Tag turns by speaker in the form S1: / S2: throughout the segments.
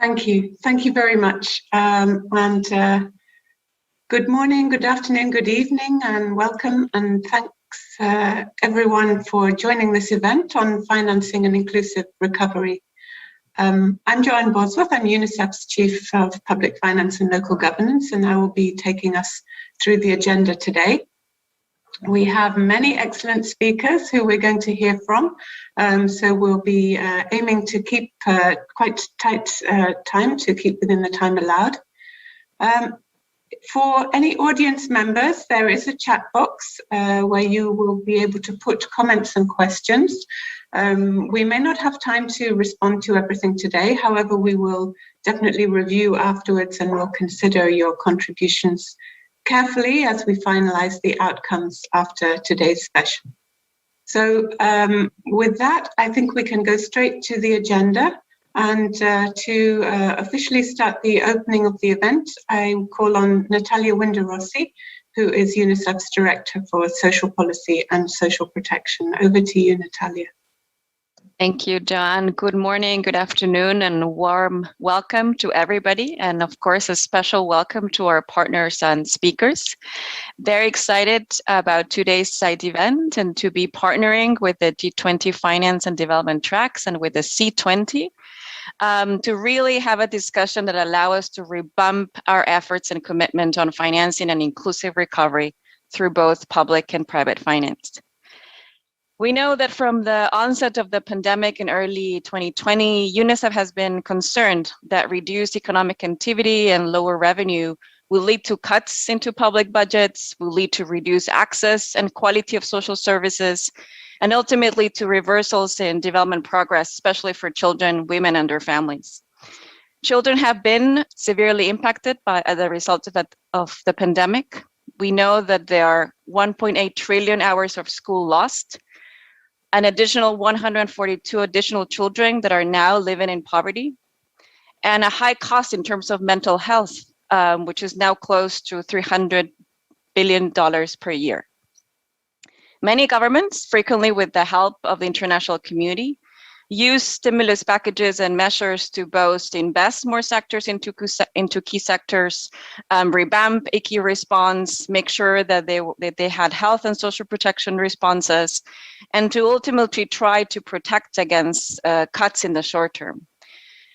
S1: Thank you. Thank you very much. Good morning, good afternoon, good evening, and welcome. And thanks everyone for joining this event on financing an inclusive recovery. I'm Joanne Bosworth. I'm UNICEF's Chief of Public Finance and Local Governance, and I will be taking us through the agenda today. We have many excellent speakers who we're going to hear from, so we'll be aiming to keep quite tight time to keep within the time allowed. For any audience members, there is a chat box where you will be able to put comments and questions. We may not have time to respond to everything today, however, we will definitely review afterwards and we'll consider your contributions carefully as we finalize the outcomes after today's session. So with that, I think we can go straight to the agenda. And to officially start the opening of the event, I call on Natalia Winder-Rossi, who is UNICEF's Director for Social Policy and Social Protection. Over to you, Natalia.
S2: Thank you, John. Good morning, good afternoon, and warm welcome to everybody. And of course, a special welcome to our partners and speakers. Very excited about today's side event and to be partnering with the G20 Finance and Development Tracks and with the C20 to really have a discussion that allow us to rebump our efforts and commitment on financing an inclusive recovery through both public and private finance. We know that from the onset of the pandemic in early 2020, UNICEF has been concerned that reduced economic activity and lower revenue will lead to cuts into public budgets, will lead to reduced access and quality of social services, and ultimately to reversals in development progress, especially for children, women, and their families. Children have been severely impacted as a result of the pandemic. We know that there are 1.8 trillion hours of school lost, an additional 142 additional children that are now living in poverty, and a high cost in terms of mental health, which is now close to $300 billion per year. Many governments, frequently with the help of the international community, use stimulus packages and measures to both invest more sectors into key sectors, revamp a key response, make sure that they had health and social protection responses, and to ultimately try to protect against cuts in the short term.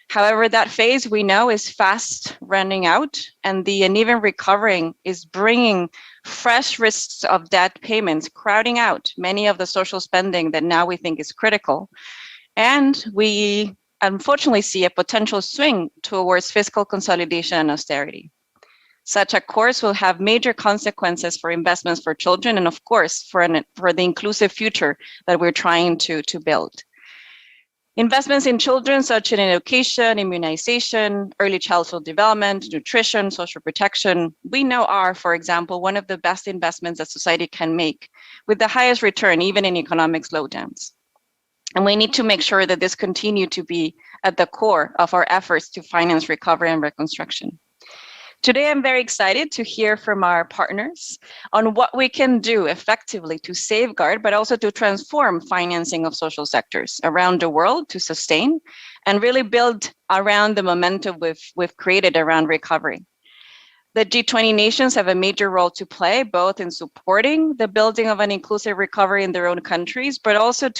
S2: However, that phase we know is fast running out, and the uneven recovering is bringing fresh risks of debt payments, crowding out many of the social spending that now we think is critical. And we unfortunately see a potential swing towards fiscal consolidation and austerity. Such a course will have major consequences for investments for children and of course for the inclusive future that we're trying to build. Investments in children such as in education, immunization, early childhood development, nutrition, social protection, we know are, for example, one of the best investments that society can make with the highest return even in economic slowdowns. And we need to make sure that this continue to be at the core of our efforts to finance recovery and reconstruction. Today, I'm very excited to hear from our partners on what we can do effectively to safeguard, but also to transform financing of social sectors around the world to sustain and really build around the momentum we've created around recovery. The G20 nations have a major role to play, both in supporting the building of an inclusive recovery in their own countries, but also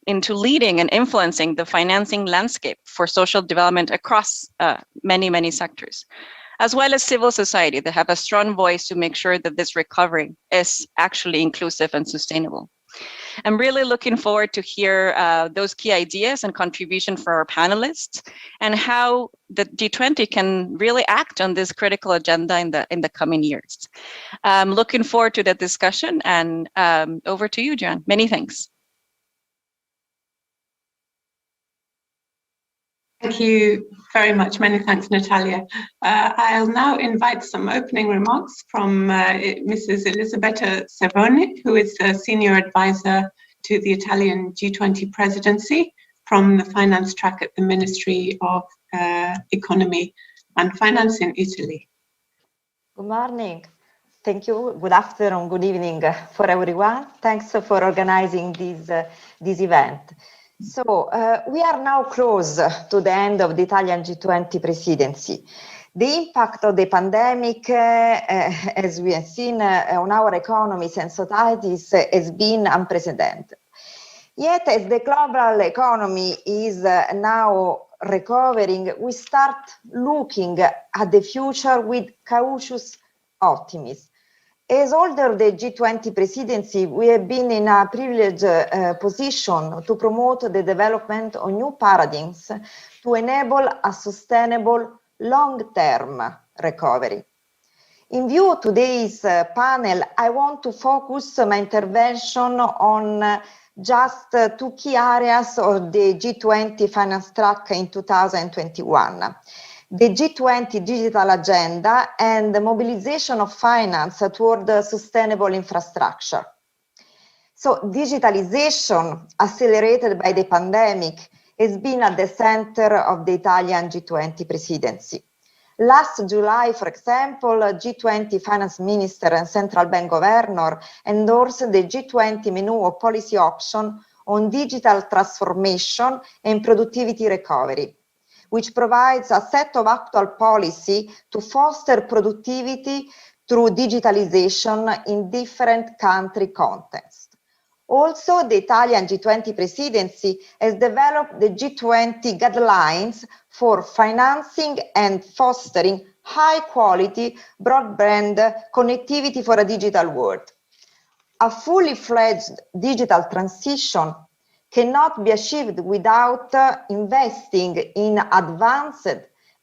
S2: into leading and influencing the financing landscape for social development across many sectors, as well as civil society that have a strong voice to make sure that this recovery is actually inclusive and sustainable. I'm really looking forward to hear those key ideas and contribution for our panelists and how the G20 can really act on this critical agenda in the coming years. Looking forward to the discussion and over to you, John. Many thanks.
S1: Thank you very much. Many thanks, Natalia. I'll now invite some opening remarks from Mrs. Elisabetta Cerrone, who is a Senior Advisor to the Italian G20 Presidency from the Finance Track at the Ministry of Economy and Finance in Italy.
S3: Good morning. Thank you. Good afternoon, good evening for everyone. Thanks for organizing this event. So we are now close to the end of the Italian G20 presidency. The impact of the pandemic, as we have seen on our economies and societies, has been unprecedented. Yet, as the global economy is now recovering, we start looking at the future with cautious optimism. As holder of the G20 presidency, we have been in a privileged position to promote the development of new paradigms to enable a sustainable long-term recovery. In view of today's panel, I want to focus my intervention on just two key areas of the G20 finance track in 2021. The G20 Digital Agenda and the mobilization of finance toward the sustainable infrastructure. So digitalization, accelerated by the pandemic, has been at the center of the Italian G20 presidency. Last July, for example, G20 finance minister and central bank governor endorsed the G20 menu of policy option on digital transformation and productivity recovery, which provides a set of actual policy to foster productivity through digitalization in different country contexts. Also, the Italian G20 presidency has developed the G20 guidelines for financing and fostering high-quality broadband connectivity for a digital world. A fully fledged digital transition cannot be achieved without investing in advanced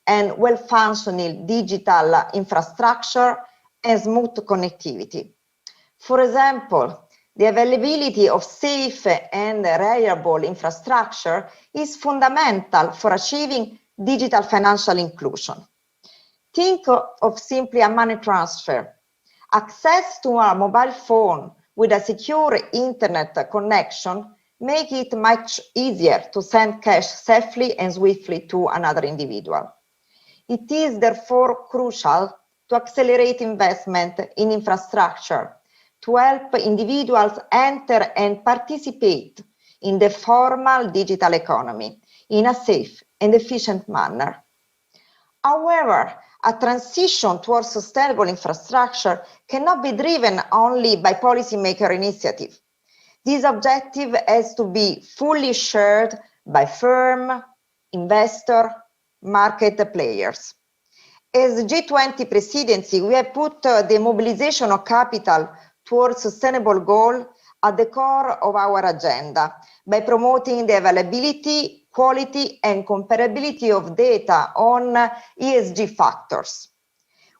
S3: and well-functioning digital infrastructure and smooth connectivity. For example, the availability of safe and reliable infrastructure is fundamental for achieving digital financial inclusion. Think of simply a money transfer. Access to a mobile phone with a secure internet connection make it much easier to send cash safely and swiftly to another individual. It is therefore crucial to accelerate investment in infrastructure to help individuals enter and participate in the formal digital economy in a safe and efficient manner. However, a transition towards sustainable infrastructure cannot be driven only by policymaker initiative. This objective has to be fully shared by firm, investor, market players. As G20 presidency, we have put the mobilization of capital towards sustainable goal at the core of our agenda by promoting the availability, quality, and comparability of data on ESG factors.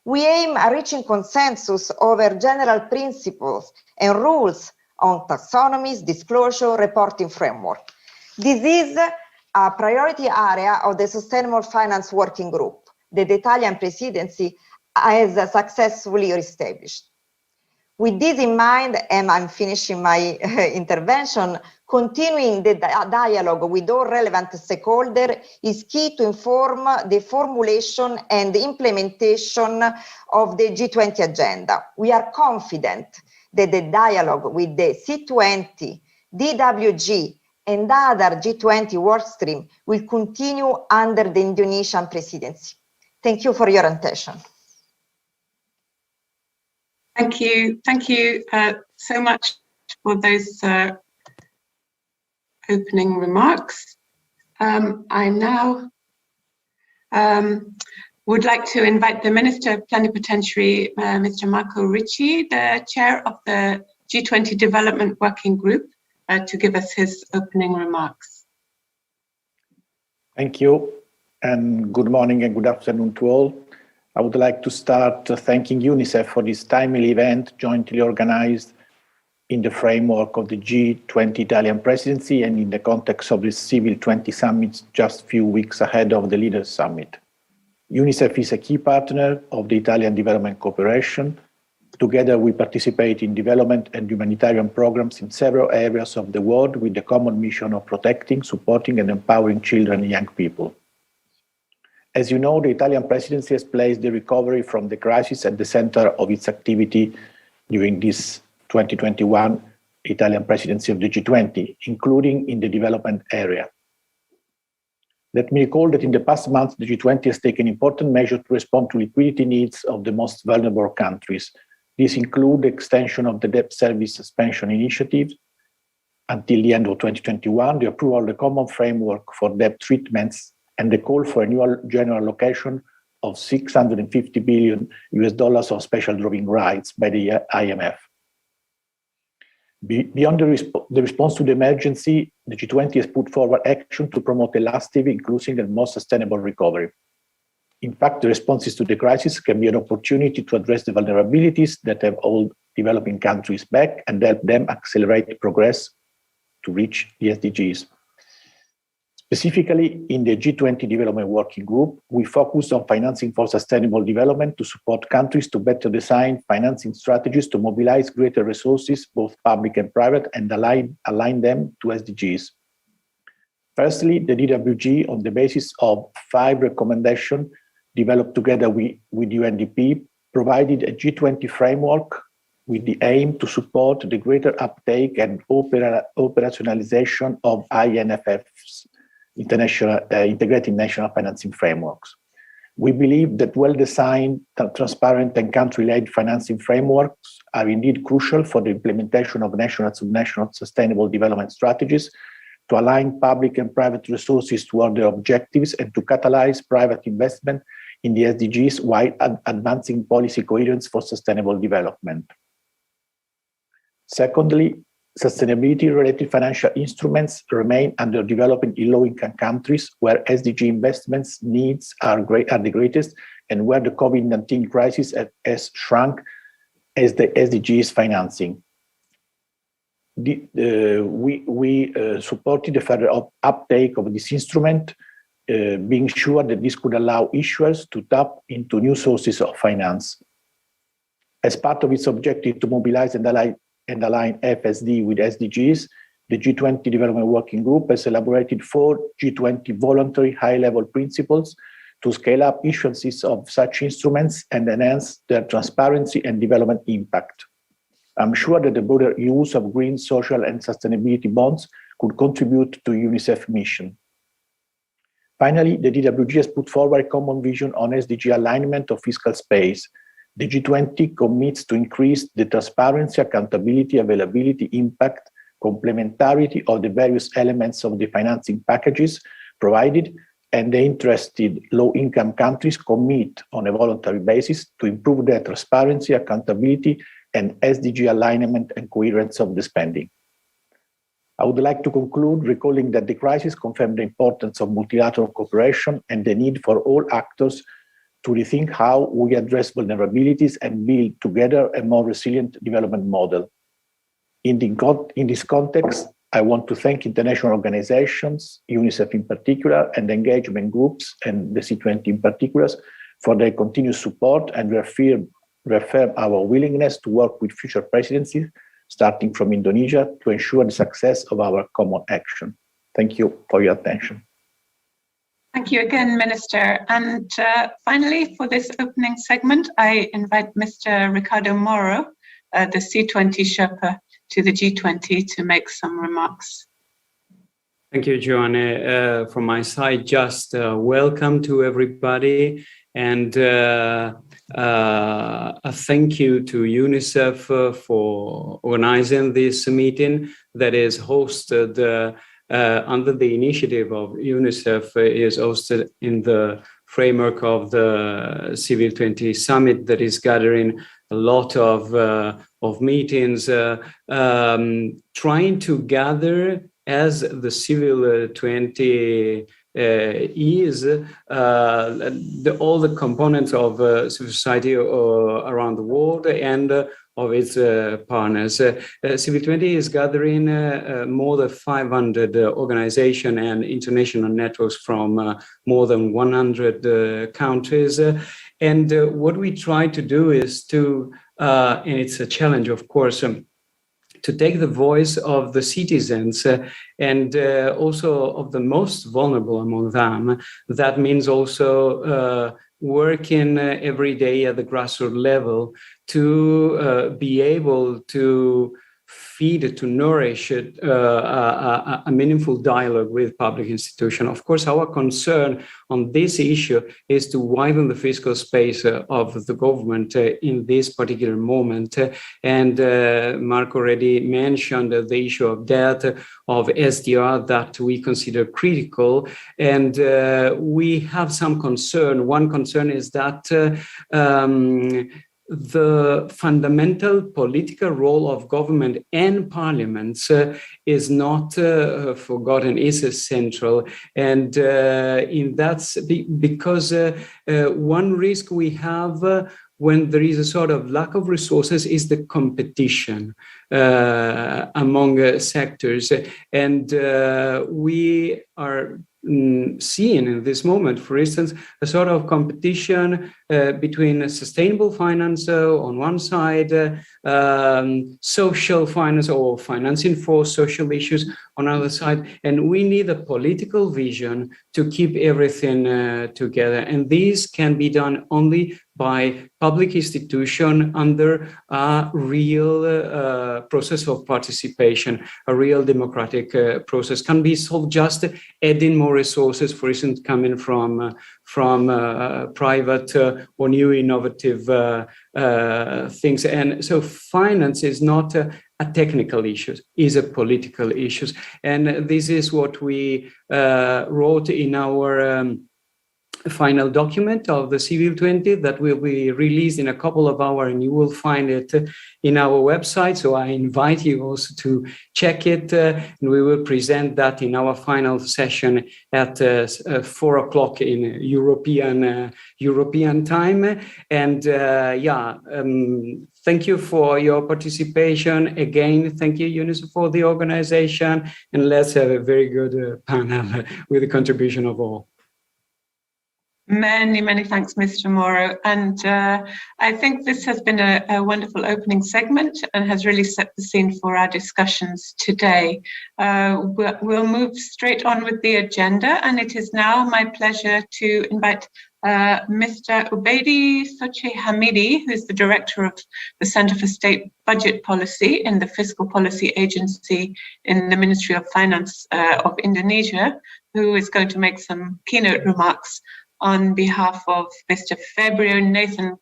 S3: We aim at reaching consensus over general principles and rules on taxonomies, disclosure, reporting framework. This is a priority area of the Sustainable Finance Working Group that the Italian presidency has successfully established. With this in mind, and I'm finishing my intervention, continuing the dialogue with all relevant stakeholders is key to inform the formulation and the implementation of the G20 agenda. We are confident that the dialogue with the C20, DWG, and other G20 workstream will continue under the Indonesian presidency. Thank you for your attention.
S1: Thank you so much for those opening remarks. I now would like to invite the Minister Plenipotentiary, Mr. Marco Ricci, the chair of the G20 Development Working Group, to give us his opening remarks.
S4: Thank you, and good morning and good afternoon to all. I would like to start thanking UNICEF for this timely event jointly organized in the framework of the G20 Italian presidency and in the context of the C20 Summit just a few weeks ahead of the Leaders Summit. UNICEF is a key partner of the Italian development cooperation. Together, we participate in development and humanitarian programs in several areas of the world with the common mission of protecting, supporting, and empowering children and young people. As you know, the Italian presidency has placed the recovery from the crisis at the center of its activity during this 2021 Italian presidency of the G20, including in the development area. Let me recall that in the past month, the G20 has taken important measures to respond to liquidity needs of the most vulnerable countries. These include the extension of the debt service suspension initiative until the end of 2021, the approval of the common framework for debt treatments, and the call for a new general allocation of $650 billion of special drawing rights by the IMF. Beyond the response to the emergency, the G20 has put forward action to promote a lasting, inclusive, and more sustainable recovery. In fact, the responses to the crisis can be an opportunity to address the vulnerabilities that have held developing countries back and help them accelerate progress to reach the SDGs. Specifically, in the G20 Development Working Group, we focus on financing for sustainable development to support countries to better design financing strategies to mobilize greater resources, both public and private, and align them to SDGs. Firstly, the DWG, on the basis of 5 recommendations developed together with UNDP, provided a G20 framework with the aim to support the greater uptake and operationalization of INFF's integrated national financing frameworks. We believe that well-designed, transparent, and country-led financing frameworks are indeed crucial for the implementation of national and subnational sustainable development strategies, to align public and private resources toward their objectives, and to catalyze private investment in the SDGs while advancing policy coherence for sustainable development. Secondly, sustainability-related financial instruments remain underdeveloped in low-income countries where SDG investments needs are the greatest, and where the COVID-19 crisis has shrunk as the SDGs financing. We supported the further uptake of this instrument, being sure that this could allow issuers to tap into new sources of finance. As part of its objective to mobilize and align FSD with SDGs, the G20 Development Working Group has elaborated 4 G20 voluntary high-level principles to scale up issuances of such instruments and enhance their transparency and development impact. I'm sure that the broader use of green, social, and sustainability bonds could contribute to UNICEF mission. Finally, the DWG has put forward a common vision on SDG alignment of fiscal space. The G20 commits to increase the transparency, accountability, availability, impact, complementarity of the various elements of the financing packages provided, and the interested low-income countries commit on a voluntary basis to improve their transparency, accountability, and SDG alignment and coherence of the spending. I would like to conclude recalling that the crisis confirmed the importance of multilateral cooperation and the need for all actors to rethink how we address vulnerabilities and build together a more resilient development model. In this context, I want to thank international organizations, UNICEF in particular, and engagement groups, and the C20 in particular, for their continued support, and reaffirm our willingness to work with future presidencies, starting from Indonesia, to ensure the success of our common action. Thank you for your attention.
S1: Thank you again, Minister. And finally, for this opening segment, I invite Mr. Ricardo Moro, the C20 Sherpa to the G20, to make some remarks.
S5: Thank you, Joanne. From my side, just welcome to everybody, and a thank you to UNICEF for organizing this meeting that is hosted under the initiative of UNICEF, is hosted in the framework of the C20 Summit that is gathering a lot of meetings, trying to gather, as the Civil 20 is, all the components of civil society around the world and of its partners. Civil 20 is gathering more than 500 organizations and international networks from more than 100 countries. And what we try to do is to, and it's a challenge, of course, to take the voice of the citizens and also of the most vulnerable among them. That means also working every day at the grassroots level to be able to feed, to nourish a meaningful dialogue with public institutions. Of course, our concern on this issue is to widen the fiscal space of the government in this particular moment. And Mark already mentioned the issue of debt, of SDR, that we consider critical. And we have some concern. One concern is that the fundamental political role of government and parliaments is not forgotten, is essential. And in that, because one risk we have when there is a sort of lack of resources is the competition among sectors. And we are seeing in this moment, for instance, a sort of competition between sustainable finance on one side, social finance or financing for social issues on the other side. And we need a political vision to keep everything together. And this can be done only by public institution under a real process of participation, a real democratic process. Can be solved just adding more resources, for instance, coming from private or new innovative things. And so finance is not a technical issue, is a political issue. And this is what we wrote in our final document of the CIVIL20 that will be released in a couple of hours, and you will find it in our website. So I invite you also to check it, and we will present that in our final session at 4 o'clock in European time. And thank you for your participation. Again, thank you, UNICEF, for the organization, and let's have a very good panel with the contribution of all.
S1: Many, many thanks, Mr. Moro. And I think this has been a wonderful opening segment and has really set the scene for our discussions today. We'll move straight on with the agenda, and it is now my pleasure to invite Mr. Ubaidi Sochi Hamidi, who's the Director of the Center for State Budget Policy in the Fiscal Policy Agency in the Ministry of Finance of Indonesia, who is going to make some keynote remarks on behalf of Mr. Febrio Nathan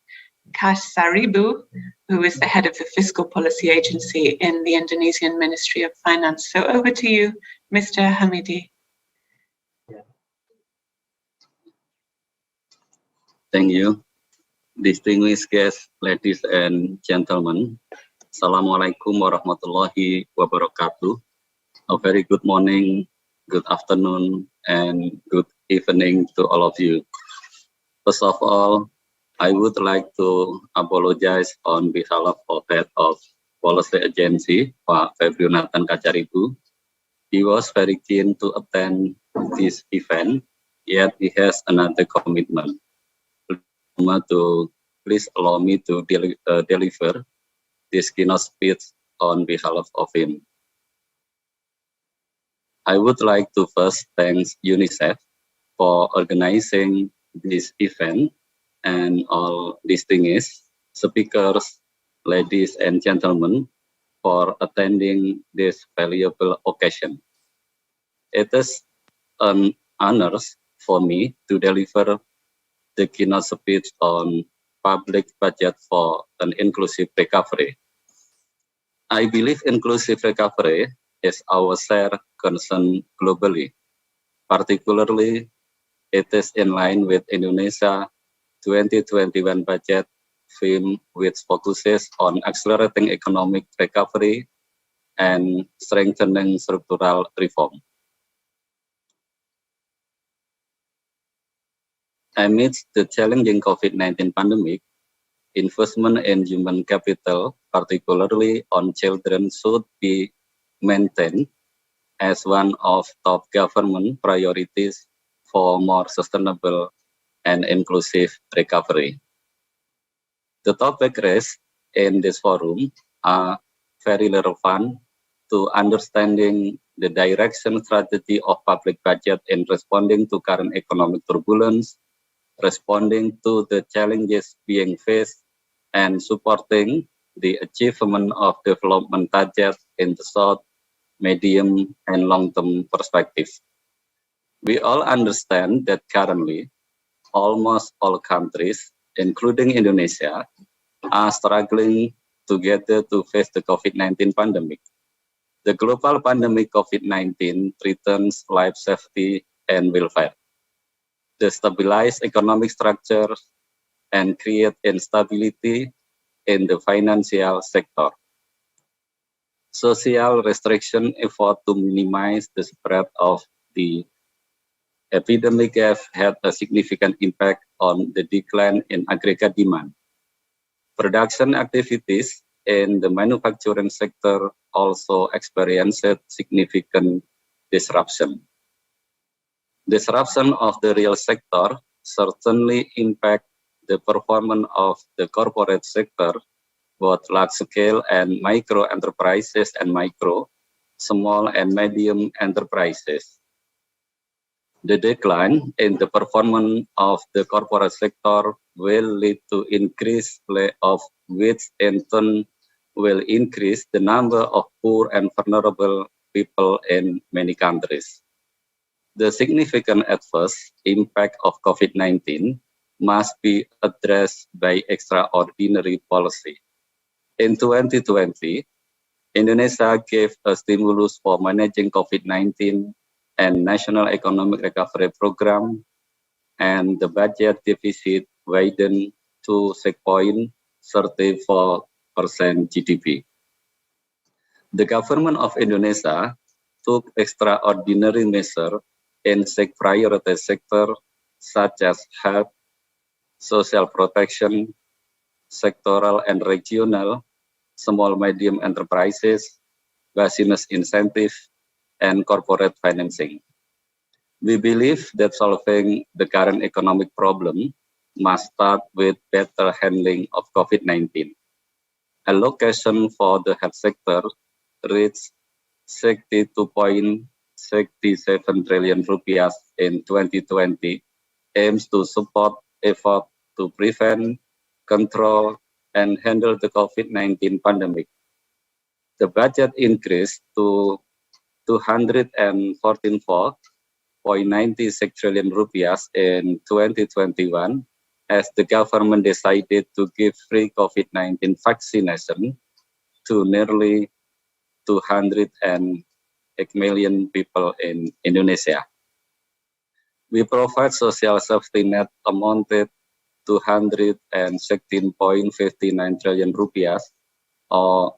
S1: Kasaribu, who is the head of the Fiscal Policy Agency in the Indonesian Ministry of Finance. So over to you, Mr. Hamidi.
S6: Thank you. Distinguished guests, ladies and gentlemen, Assalamualaikum warahmatullahi wabarakatuh. A very good morning, good afternoon, and good evening to all of you. First of all, I would like to apologize on behalf of Head of Policy Agency, Pak Febrio Nathan Kasaribu. He was very keen to attend this event, yet he has another commitment. Please allow me to deliver this keynote speech on behalf of him. I would like to first thank UNICEF for organizing this event and all distinguished speakers, ladies and gentlemen, for attending this valuable occasion. It is an honor for me to deliver the keynote speech on public budget for an inclusive recovery. I believe inclusive recovery is our shared concern globally. Particularly, it is in line with Indonesia 2021 budget theme, which focuses on accelerating economic recovery and strengthening structural reform. Amidst the challenging COVID-19 pandemic, investment in human capital, particularly on children, should be maintained as one of top government priorities for more sustainable and inclusive recovery. The topic raised in this forum are very relevant to understanding the direction strategy of public budget in responding to current economic turbulence, responding to the challenges being faced, and supporting the achievement of development targets in the short, medium, and long-term perspective. We all understand that currently, almost all countries, including Indonesia, are struggling together to face the COVID-19 pandemic. The global pandemic COVID-19 threatens life safety and welfare, destabilize economic structures, and create instability in the financial sector. Social restriction effort to minimize the spread of the epidemic have had a significant impact on the decline in aggregate demand. Production activities in the manufacturing sector also experienced significant disruption. Disruption of the real sector certainly impact the performance of the corporate sector, both large-scale and micro enterprises and micro, small and medium enterprises. The decline in the performance of the corporate sector will lead to increased layoff, which in turn will increase the number of poor and vulnerable people in many countries. The significant adverse impact of COVID-19 must be addressed by extraordinary policy. In 2020, Indonesia gave a stimulus for managing COVID-19 and National Economic Recovery Program, and the budget deficit widened to 6.34% GDP. The government of Indonesia took extraordinary measures in six priority sectors such as health, social protection, sectoral and regional, small medium enterprises, business incentive, and corporate financing. We believe that solving the current economic problem must start with better handling of COVID-19. Allocation for the health sector reached 62.67 trillion rupiah in 2020, aims to support effort to prevent, control, and handle the COVID-19 pandemic. The budget increased to 214.96 trillion rupiah in 2021 as the government decided to give free COVID-19 vaccination to nearly 208 million people in Indonesia. We provide social safety net amounted to 216.59 trillion rupiah, or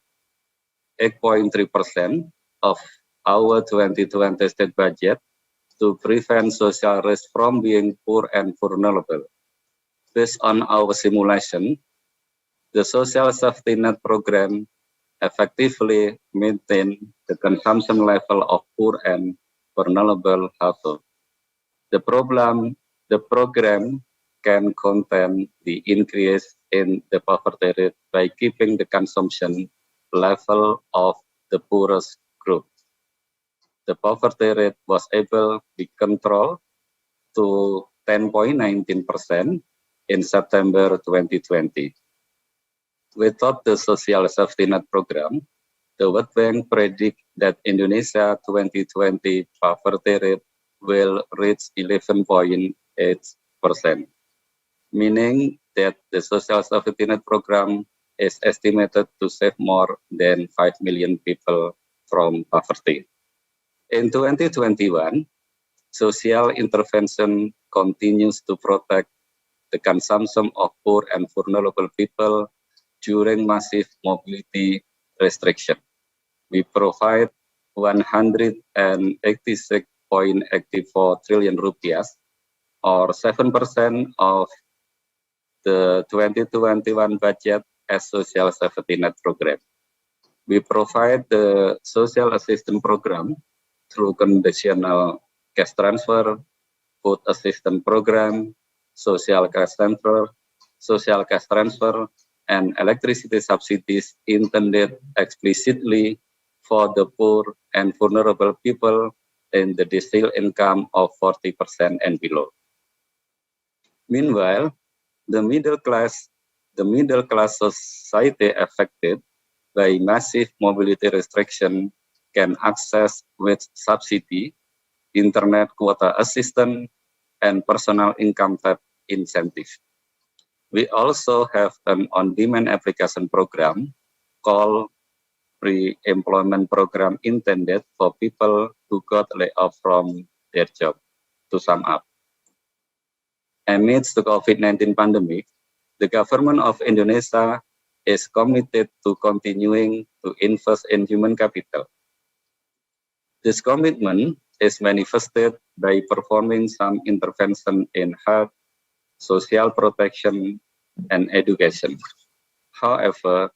S6: 8.3% of our 2020 state budget, to prevent social risk from being poor and vulnerable. Based on our simulation, the social safety net program effectively maintain the consumption level of poor and vulnerable households. The program can contain the increase in the poverty rate by keeping the consumption level of the poorest group. The poverty rate was able to be controlled to 10.19% in September 2020. Without the social safety net program, the World Bank predicts that Indonesia 2020 poverty rate will reach 11.8%, meaning that the social safety net program is estimated to save more than 5 million people from poverty. In 2021, social intervention continues to protect the consumption of poor and vulnerable people during massive mobility restriction. We provide 186.84 trillion rupiah, or 7% of the 2021 budget as social safety net program. We provide the social assistance program through conditional cash transfer, food assistance program, social cash transfer, and electricity subsidies intended explicitly for the poor and vulnerable people in the decile income of 40% and below. Meanwhile, the middle class the middle class society affected by massive mobility restriction can access with subsidy, internet quota assistance, and personal income tax incentive. We also have an on-demand application program called Pre-Employment Program intended for people who got laid off from their job. To sum up, amidst the COVID-19 pandemic, the government of Indonesia is committed to continuing to invest in human capital. This commitment is manifested by performing some intervention in health, social protection, and education. However,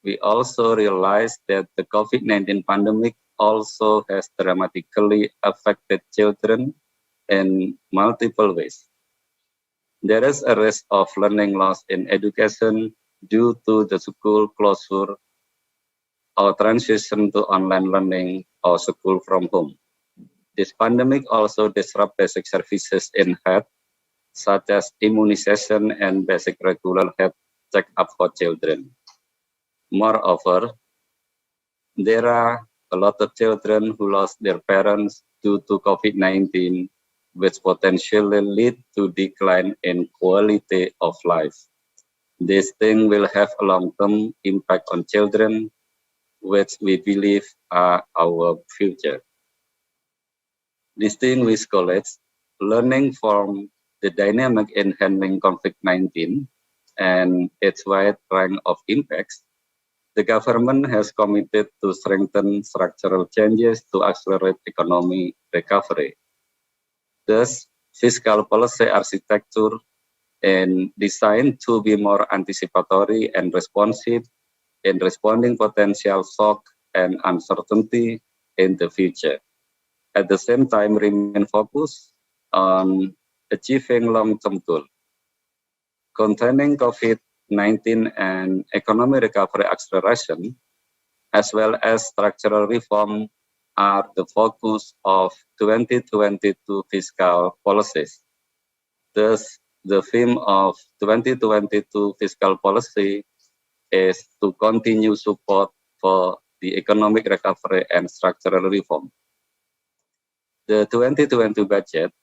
S6: we also realize that the COVID-19 pandemic also has dramatically affected children in multiple ways. There is a risk of learning loss in education due to the school closure or transition to online learning or school from home. This pandemic also disrupts basic services in health, such as immunization and basic regular health check-up for children. Moreover, there are a lot of children who lost their parents due to COVID-19, which potentially lead to decline in quality of life. This thing will have a long-term impact on children, which we believe are our future. Distinguished colleagues, learning from the dynamic in handling COVID-19 and its wide range of impacts, the government has committed to strengthen structural changes to accelerate economic recovery. Thus, fiscal policy architecture is designed to be more anticipatory and responsive in responding potential shock and uncertainty in the future. At the same time, remain focused on achieving long-term goals. Containing COVID-19 and economic recovery acceleration, as well as structural reform, are the focus of 2022 fiscal policies. Thus, the theme of 2022 fiscal policy is to continue support for the economic recovery and structural reform. The 2020 budget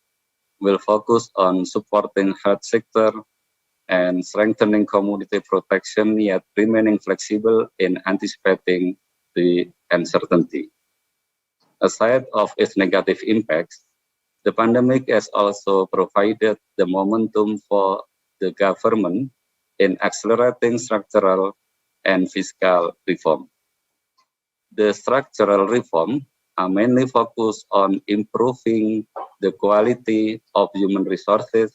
S6: will focus on supporting health sector and strengthening community protection, yet remaining flexible in anticipating the uncertainty. Aside of its negative impacts, the pandemic has also provided the momentum for the government in accelerating structural and fiscal reform. The structural reform are mainly focused on improving the quality of human resources,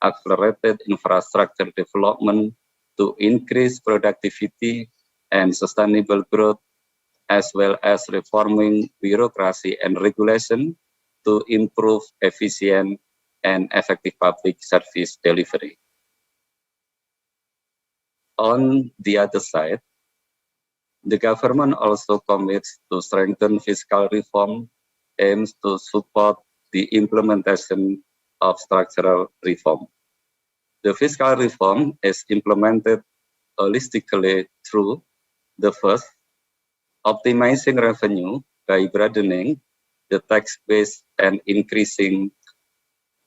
S6: accelerated infrastructure development to increase productivity and sustainable growth, as well as reforming bureaucracy and regulation to improve efficient and effective public service delivery. On the other side, the government also commits to strengthen fiscal reform, aims to support the implementation of structural reform. The fiscal reform is implemented holistically through the first, optimizing revenue by broadening the tax base and increasing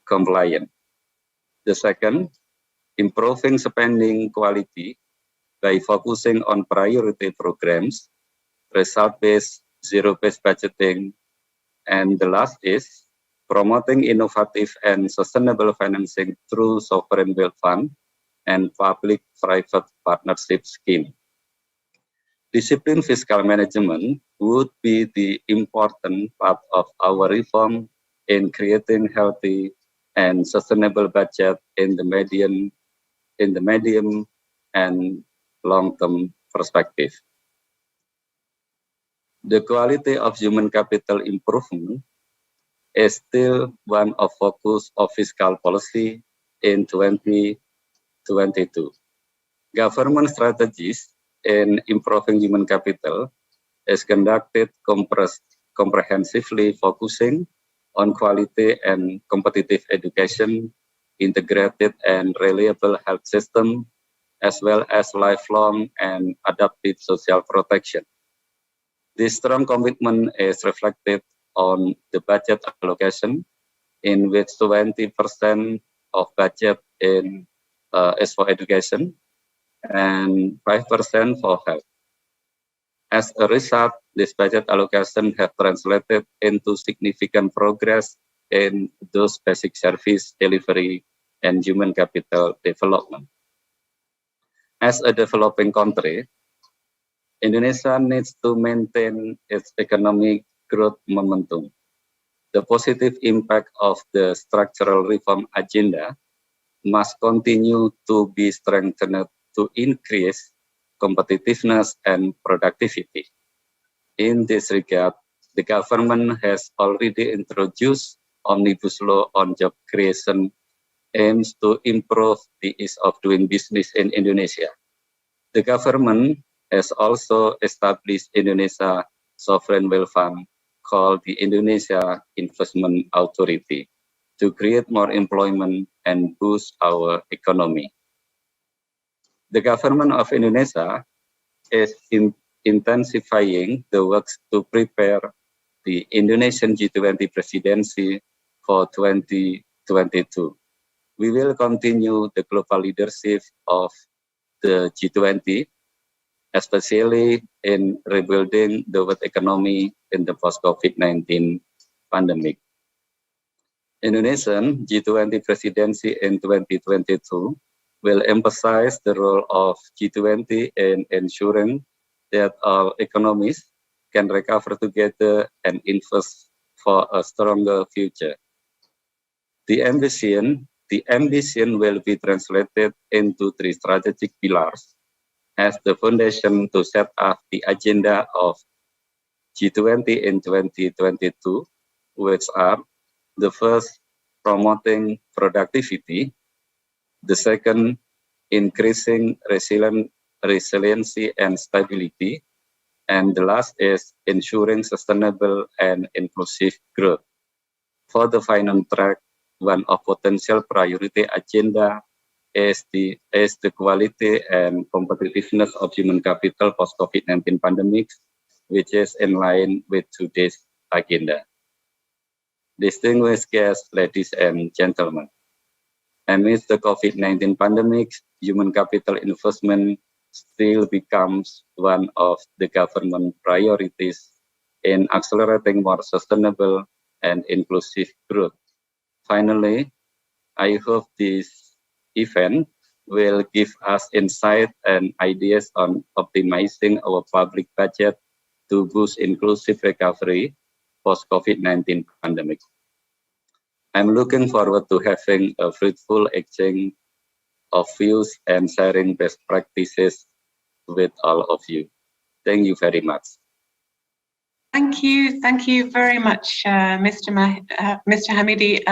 S6: compliance. The second, improving spending quality by focusing on priority programs, result-based, zero-based budgeting, and the last is promoting innovative and sustainable financing through sovereign wealth fund and public-private partnership scheme. Disciplined fiscal management would be the important part of our reform in creating healthy and sustainable budget in the medium and long-term perspective. The quality of human capital improvement is still one of focus of fiscal policy in 2022. Government strategies in improving human capital is conducted comprehensively, focusing on quality and competitive education, integrated and reliable health system, as well as lifelong and adaptive social protection. This strong commitment is reflected on the budget allocation, in which 20% of budget is for education and 5% for health. As a result, this budget allocation has translated into significant progress in those basic service delivery and human capital development. As a developing country, Indonesia needs to maintain its economic growth momentum. The positive impact of the structural reform agenda must continue to be strengthened to increase competitiveness and productivity. In this regard, the government has already introduced Omnibus Law on Job Creation, aims to improve the ease of doing business in Indonesia. The government has also established Indonesia Sovereign Wealth Fund, called the Indonesia Investment Authority, to create more employment and boost our economy. The government of Indonesia is intensifying the works to prepare the Indonesian G20 presidency for 2022. We will continue the global leadership of the G20, especially in rebuilding the world economy in the post-COVID-19 pandemic. Indonesian G20 presidency in 2022 will emphasize the role of G20 in ensuring that our economies can recover together and invest for a stronger future. The ambition will be translated into three strategic pillars as the foundation to set up the agenda of G20 in 2022, which are the first, promoting productivity; the second, increasing resiliency and stability; and the last is ensuring sustainable and inclusive growth. For the final track, one of potential priority agenda is the quality and competitiveness of human capital post-COVID-19 pandemic, which is in line with today's agenda. Distinguished guests, ladies and gentlemen, amidst the COVID-19 pandemic, human capital investment still becomes one of the government priorities in accelerating more sustainable and inclusive growth. Finally, I hope this event will give us insight and ideas on optimizing our public budget to boost inclusive recovery post-COVID-19 pandemic. I'm looking forward to having a fruitful exchange of views and sharing best practices with all of you. Thank you very much.
S1: Thank you very much, Mr. Hamidi.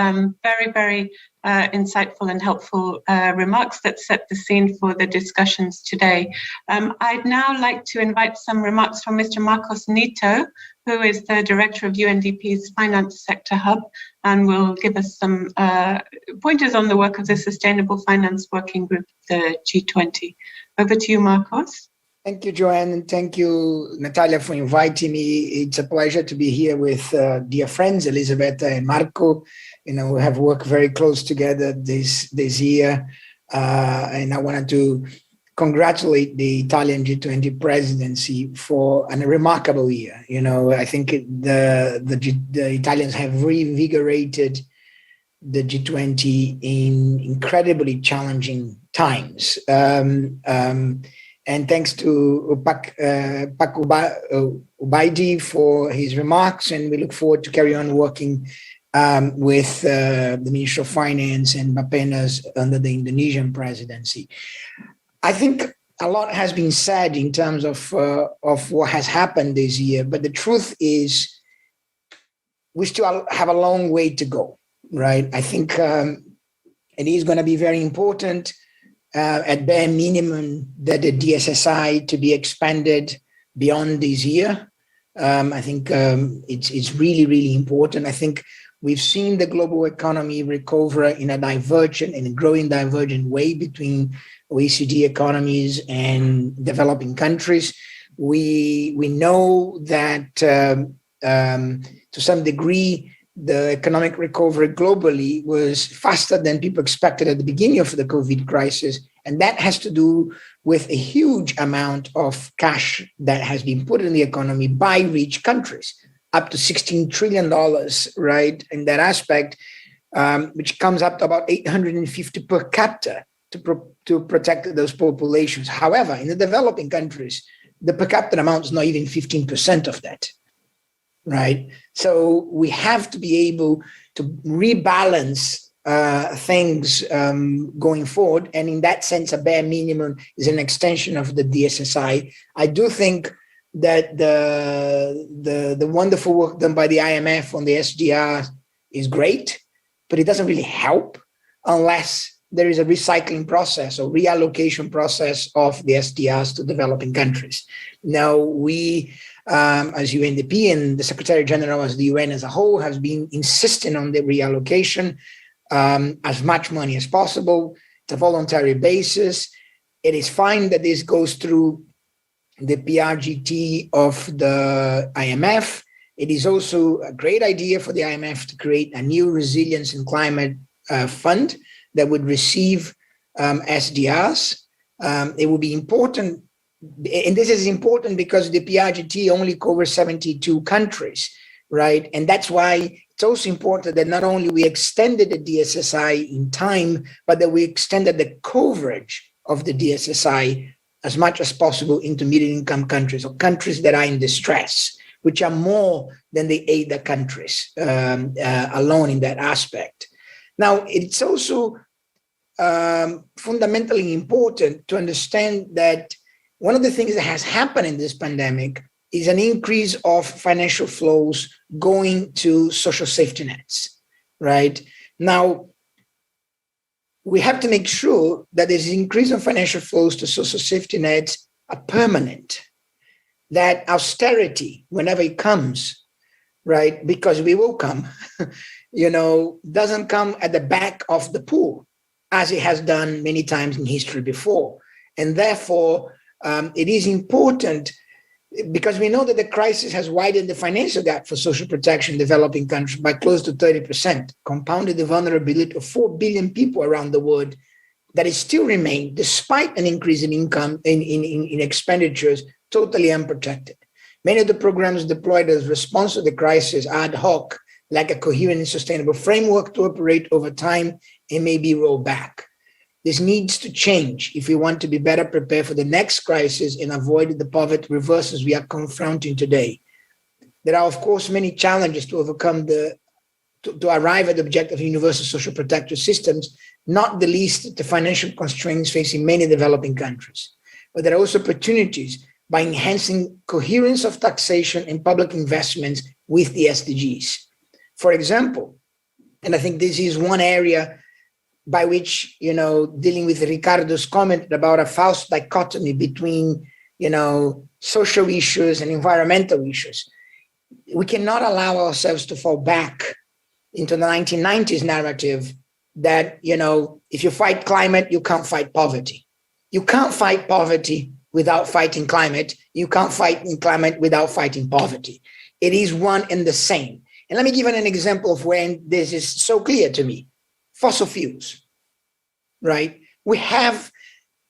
S1: Very, very insightful and helpful remarks that set the scene for the discussions today. I'd now like to invite some remarks from Mr. Marcos Nito, who is the Director of UNDP's Finance Sector Hub, and will give us some pointers on the work of the Sustainable Finance Working Group, the G20. Over to you, Marcos.
S7: Thank you, Joanne, and thank you, Natalia, for inviting me. It's a pleasure to be here with dear friends, Elisabetta and Marco. You know, we have worked very close together this year, and I wanted to congratulate the Italian G20 presidency for a remarkable year. You know, I think the Italians have reinvigorated the G20 in incredibly challenging times. And thanks to Pak Ubaidi for his remarks, and we look forward to carry on working with the Minister of Finance and Bapenas under the Indonesian presidency. I think a lot has been said in terms of what has happened this year, but the truth is we still have a long way to go, right? I think it is going to be very important at bare minimum that the DSSI to be expanded beyond this year. I think it's really, really important. I think We've seen the global economy recover in a divergent and growing divergent way between OECD economies and developing countries. We know that to some degree, the economic recovery globally was faster than people expected at the beginning of the COVID crisis. And that has to do with a huge amount of cash that has been put in the economy by rich countries, up to $16 trillion, right, in that aspect, which comes up to about 850 per capita to protect those populations. However, in the developing countries, the per capita amount is not even 15% of that. Right. So we have to be able to rebalance things going forward. And in that sense, a bare minimum is an extension of the DSSI. I do think that the wonderful work done by the IMF on the SDR is great, but it doesn't really help unless there is a recycling process or reallocation process of the SDRs to developing countries. Now, we, as UNDP and the Secretary General as the UN as a whole, has been insisting on the reallocation as much money as possible. It's a voluntary basis. It is fine that this goes through the PRGT of the IMF. It is also a great idea for the IMF to create a new resilience and climate fund that would receive SDRs. It will be important, and this is important because the PRGT only covers 72 countries, right? And that's why it's also important that not only we extended the DSSI in time, but that we extended the coverage of the DSSI as much as possible into middle-income countries or countries that are in distress, which are more than the AIDA countries alone in that aspect. Now, it's also fundamentally important to understand that one of the things that has happened in this pandemic is an increase of financial flows going to social safety nets, right? Now, we have to make sure that this increase in financial flows to social safety nets are permanent, that austerity, whenever it comes, right, because we will come, doesn't come at the back of the pool, as it has done many times in history before. And therefore, it is important because we know that the crisis has widened the financial gap for social protection in developing countries by close to 30%, compounded the vulnerability of 4 billion people around the world that is still remain, despite an increase in income, in expenditures, totally unprotected. Many of the programs deployed as response to the crisis are ad hoc, like a coherent and sustainable framework to operate over time and may be rolled back. This needs to change if we want to be better prepared for the next crisis and avoid the poverty reversals we are confronting today. There are, of course, many challenges to overcome to arrive at the objective of universal social protective systems, not the least the financial constraints facing many developing countries. But there are also opportunities by enhancing coherence of taxation and public investments with the SDGs. For example, and I think this is one area by which, dealing with Ricardo's comment about a false dichotomy between, social issues and environmental issues. We cannot allow ourselves to fall back into the 1990s narrative that, if you fight climate, you can't fight poverty. You can't fight poverty without fighting climate. You can't fight climate without fighting poverty. It is one and the same. And let me give an example of when this is so clear to me. Fossil fuels, right? We have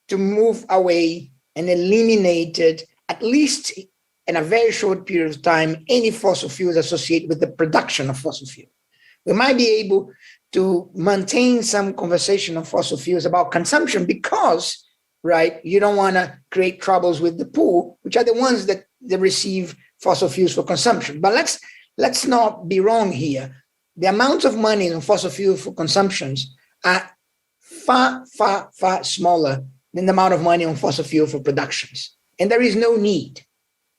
S7: to move away and eliminate it, at least in a very short period of time, any fossil fuels associated with the production of fossil fuel. We might be able to maintain some conversation on fossil fuels about consumption because, right, you don't want to create troubles with the poor, which are the ones that receive fossil fuels for consumption. But let's not be wrong here. The amount of money on fossil fuel for consumptions are far, far, far smaller than the amount of money on fossil fuel for productions. And there is no need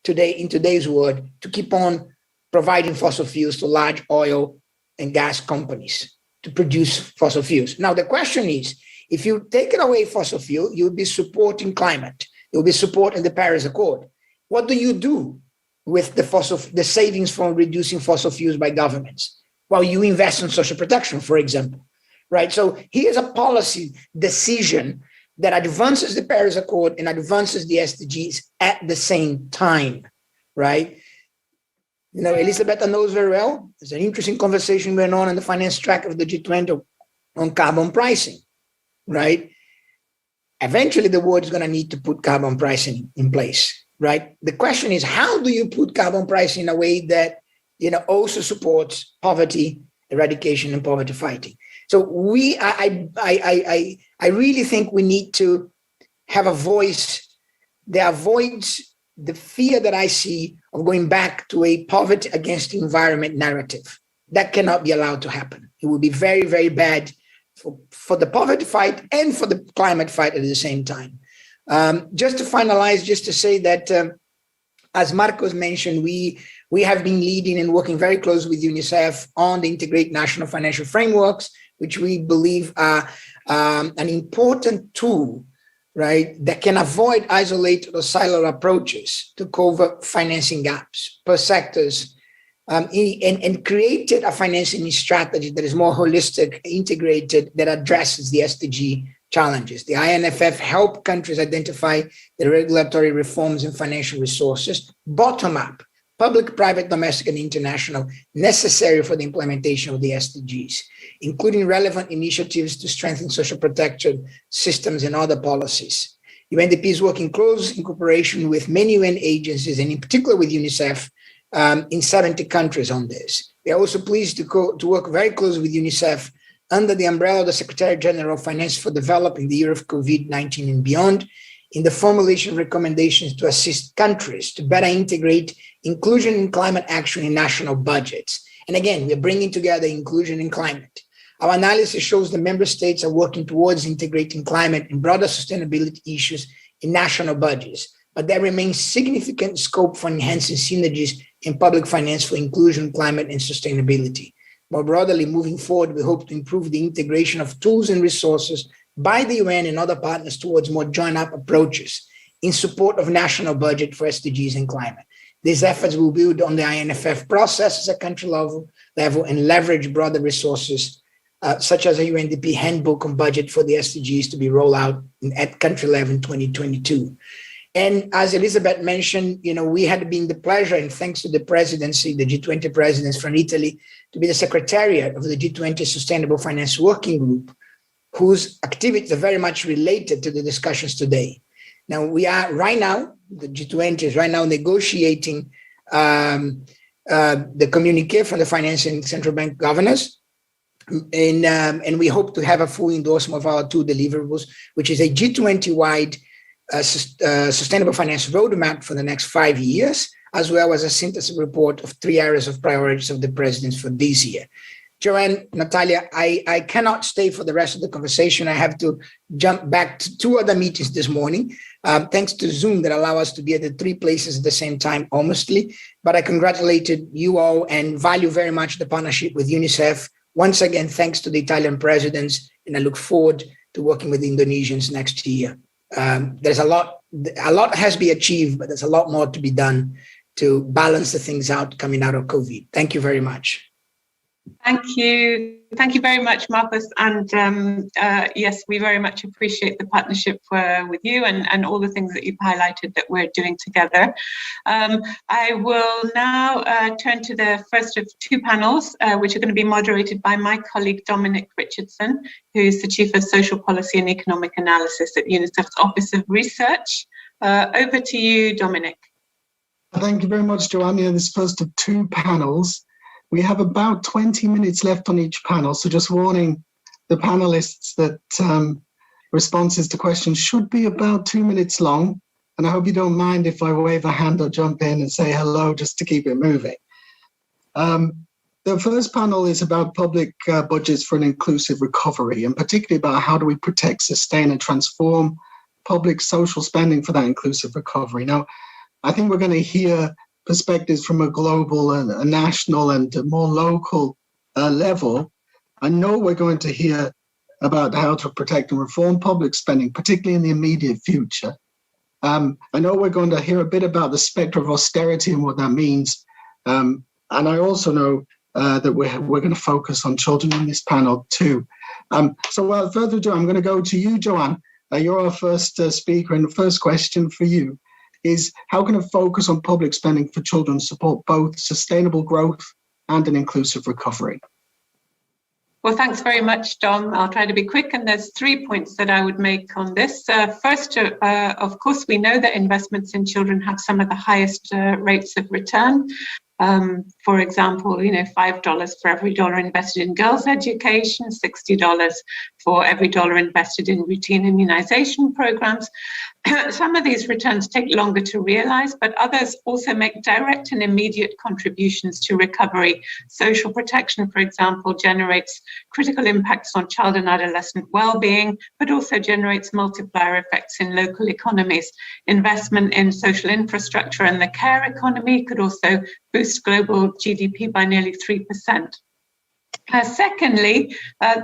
S7: today, in today's world, to keep on providing fossil fuels to large oil and gas companies to produce fossil fuels. Now, the question is, if you take it away fossil fuel, you'll be supporting climate. You'll be supporting the Paris Accord. What do you do with the savings from reducing fossil fuels by governments? while you invest in social protection, for example, right? So here's a policy decision that advances the Paris Accord and advances the SDGs at the same time, right? You know, Elisabetta knows very well, there's an interesting conversation going on in the finance track of the G20 on carbon pricing, right? Eventually, the world is going to need to put carbon pricing in place, right? The question is, how do you put carbon pricing in a way that, you know, also supports poverty eradication and poverty fighting? So I really think we need to have a voice that avoids the fear that I see of going back to a poverty against the environment narrative. That cannot be allowed to happen. It would be very, very bad for the poverty fight and for the climate fight at the same time. Just to finalize, just to say that, as Marcos mentioned, we have been leading and working very closely with UNICEF on the integrated national financial frameworks, which we believe are an important tool, right, that can avoid isolated or siloed approaches to cover financing gaps per sectors, and created a financing strategy that is more holistic, integrated, that addresses the SDG challenges. The INFF help countries identify the regulatory reforms and financial resources, bottom up, public, private, domestic, and international, necessary for the implementation of the SDGs, including relevant initiatives to strengthen social protection systems and other policies. UNDP is working close in cooperation with many UN agencies, and in particular with UNICEF, in 70 countries on this. We are also pleased to work very closely with UNICEF under the umbrella of the Secretary General of Finance for Development in the year of COVID-19 and beyond, in the formulation of recommendations to assist countries to better integrate inclusion and climate action in national budgets. And again, we're bringing together inclusion and climate. Our analysis shows the member states are working towards integrating climate and broader sustainability issues in national budgets, but there remains significant scope for enhancing synergies in public finance for inclusion, climate, and sustainability. More broadly, moving forward, we hope to improve the integration of tools and resources by the UN and other partners towards more joined-up approaches in support of national budget for SDGs and climate. These efforts will build on the INFF processes at country level and leverage broader resources, such as a UNDP handbook on budget for the SDGs to be rolled out at country level in 2022. And as Elizabeth mentioned, you know, we had been the pleasure, and thanks to the presidency, the G20 presidents from Italy, to be the secretariat of the G20 Sustainable Finance Working Group, whose activities are very much related to the discussions today. Now, we are right now, the G20 is right now negotiating the communiqué from the Finance and Central Bank governors. And we hope to have a full endorsement of our two deliverables, which is a G20-wide sustainable finance roadmap for the next 5 years, as well as a synthesis report of 3 areas of priorities of the presidents for this year. Joanne, Natalia, I cannot stay for the rest of the conversation. I have to jump back to 2 other meetings this morning, thanks to Zoom that allow us to be at the 3 places at the same time, almostly. But I congratulated you all and value very much the partnership with UNICEF. Once again, thanks to the Italian presidents, and I look forward to working with the Indonesians next year. There's a lot has been achieved, but there's a lot more to be done to balance the things out coming out of COVID. Thank you very much.
S1: Thank you. Thank you very much, Marcos. And yes, we very much appreciate the partnership with you and all the things that you've highlighted that we're doing together. I will now turn to the first of 2 panels, which are going to be moderated by my colleague, Dominic Richardson, who's the Chief of Social Policy and Economic Analysis at UNICEF's Office of Research. Over to you, Dominic.
S8: Thank you very much, Joanna. This first of 2 panels. We have about 20 minutes left on each panel, so just warning the panelists that responses to questions should be about 2 minutes long, and I hope you don't mind if I wave a hand or jump in and say hello just to keep it moving. The first panel is about public budgets for an inclusive recovery, and particularly about how do we protect, sustain, and transform public social spending for that inclusive recovery. Now, I think we're going to hear perspectives from a global and a national and a more local level. I know we're going to hear about how to protect and reform public spending, particularly in the immediate future. I know we're going to hear a bit about the spectre of austerity and what that means. And I also know that we're going to focus on children in this panel too. So without further ado, I'm going to go to you, Joanne. You're our first speaker, and the first question for you is, how can a focus on public spending for children support both sustainable growth and an inclusive recovery?
S1: Well, thanks very much, Dom. I'll try to be quick, and there's 3 points that I would make on this. First, of course, we know that investments in children have some of the highest rates of return. For example, $5 for every dollar invested in girls' education, $60 for every dollar invested in routine immunization programs. Some of these returns take longer to realize, but others also make direct and immediate contributions to recovery. Social protection, for example, generates critical impacts on child and adolescent well-being, but also generates multiplier effects in local economies. Investment in social infrastructure and the care economy could also boost global GDP by nearly 3%. Secondly,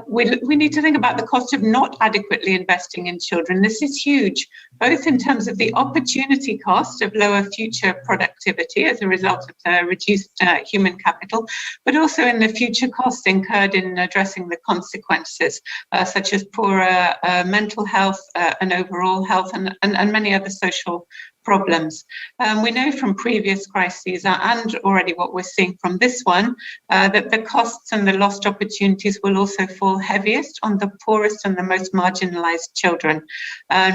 S1: we need to think about the cost of not adequately investing in children. This is huge, both in terms of the opportunity cost of lower future productivity as a result of reduced human capital, but also in the future costs incurred in addressing the consequences, such as poorer mental health and overall health, and many other social problems. We know from previous crises and already what we're seeing from this one, that the costs and the lost opportunities will also fall heaviest on the poorest and the most marginalized children.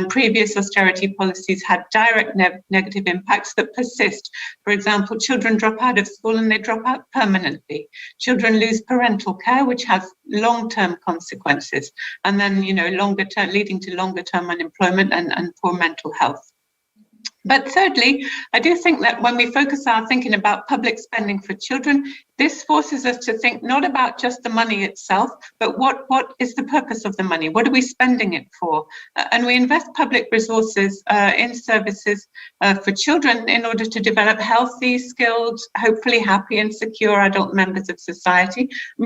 S1: Previous austerity policies had direct negative impacts that persist. For example, children drop out of school and they drop out permanently. Children lose parental care, which has long-term consequences, and then longer term, leading to longer-term unemployment and poor mental health. But thirdly, I do think that when we focus our thinking about public spending for children, this forces us to think not about just the money itself, but what is the purpose of the money? What are we spending it for? And we invest public resources in services for children in order to develop healthy, skilled, hopefully happy and secure adult members of society. And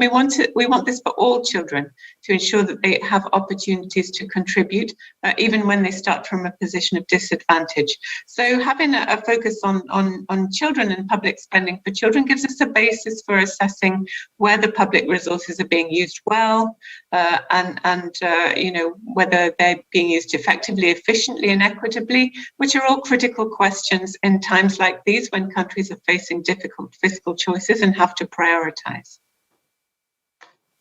S1: we want this for all children, to ensure that they have opportunities to contribute, even when they start from a position of disadvantage. So having a focus on children and public spending for children gives us a basis for assessing where the public resources are being used well, and whether they're being used effectively, efficiently, and equitably, which are all critical questions in times like these when countries are facing difficult fiscal choices and have to prioritize.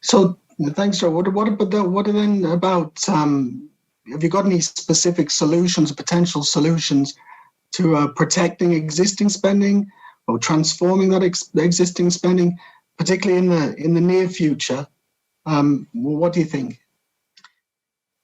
S8: So thanks, Joe. What are then about? Have you got any specific solutions, potential solutions to protecting existing spending or transforming that existing spending, particularly in the near future? What do you think?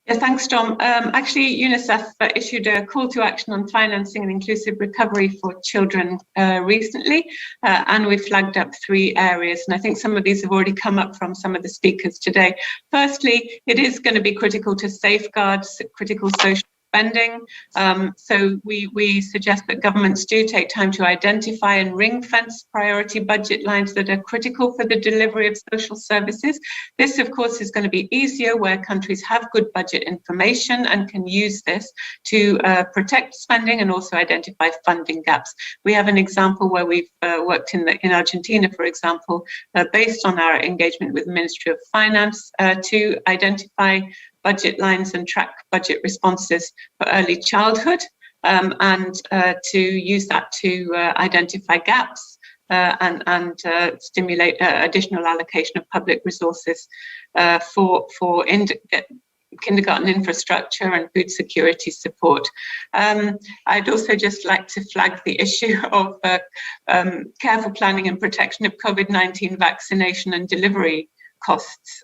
S1: Yeah, thanks, Tom. Actually, UNICEF issued a call to action on financing and inclusive recovery for children recently, and we flagged up 3 areas. And I think some of these have already come up from some of the speakers today. Firstly, it is going to be critical to safeguard critical social spending. So we suggest that governments do take time to identify and ring-fence priority budget lines that are critical for the delivery of social services. This, of course, is going to be easier where countries have good budget information and can use this to protect spending and also identify funding gaps. We have an example where we've worked in Argentina, for example, based on our engagement with the Ministry of Finance to identify budget lines and track budget responses for early childhood, and to use that to identify gaps and stimulate additional allocation of public resources for kindergarten infrastructure and food security support. I'd also just like to flag the issue of careful planning and protection of COVID-19 vaccination and delivery costs.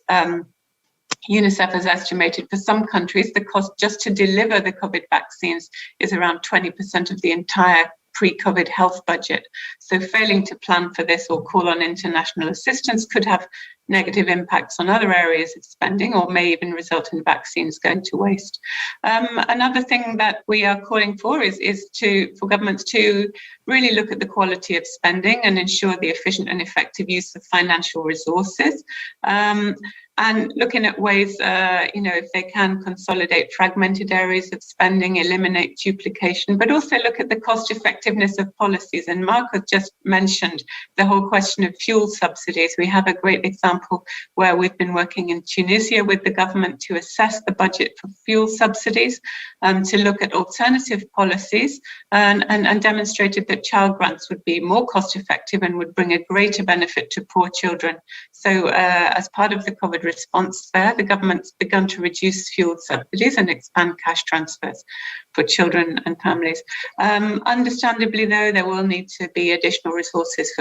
S1: UNICEF has estimated for some countries the cost just to deliver the COVID vaccines is around 20% of the entire pre-COVID health budget. So failing to plan for this or call on international assistance could have negative impacts on other areas of spending, or may even result in vaccines going to waste. Another thing that we are calling for is for governments to really look at the quality of spending and ensure the efficient and effective use of financial resources. And looking at ways, if they can consolidate fragmented areas of spending, eliminate duplication, but also look at the cost effectiveness of policies. And Mark has just mentioned the whole question of fuel subsidies. We have a great example where we've been working in Tunisia with the government to assess the budget for fuel subsidies, to look at alternative policies, and demonstrated that child grants would be more cost effective and would bring a greater benefit to poor children. So as part of the COVID response there, the government's begun to reduce fuel subsidies and expand cash transfers for children and families. Understandably, though, there will need to be additional resources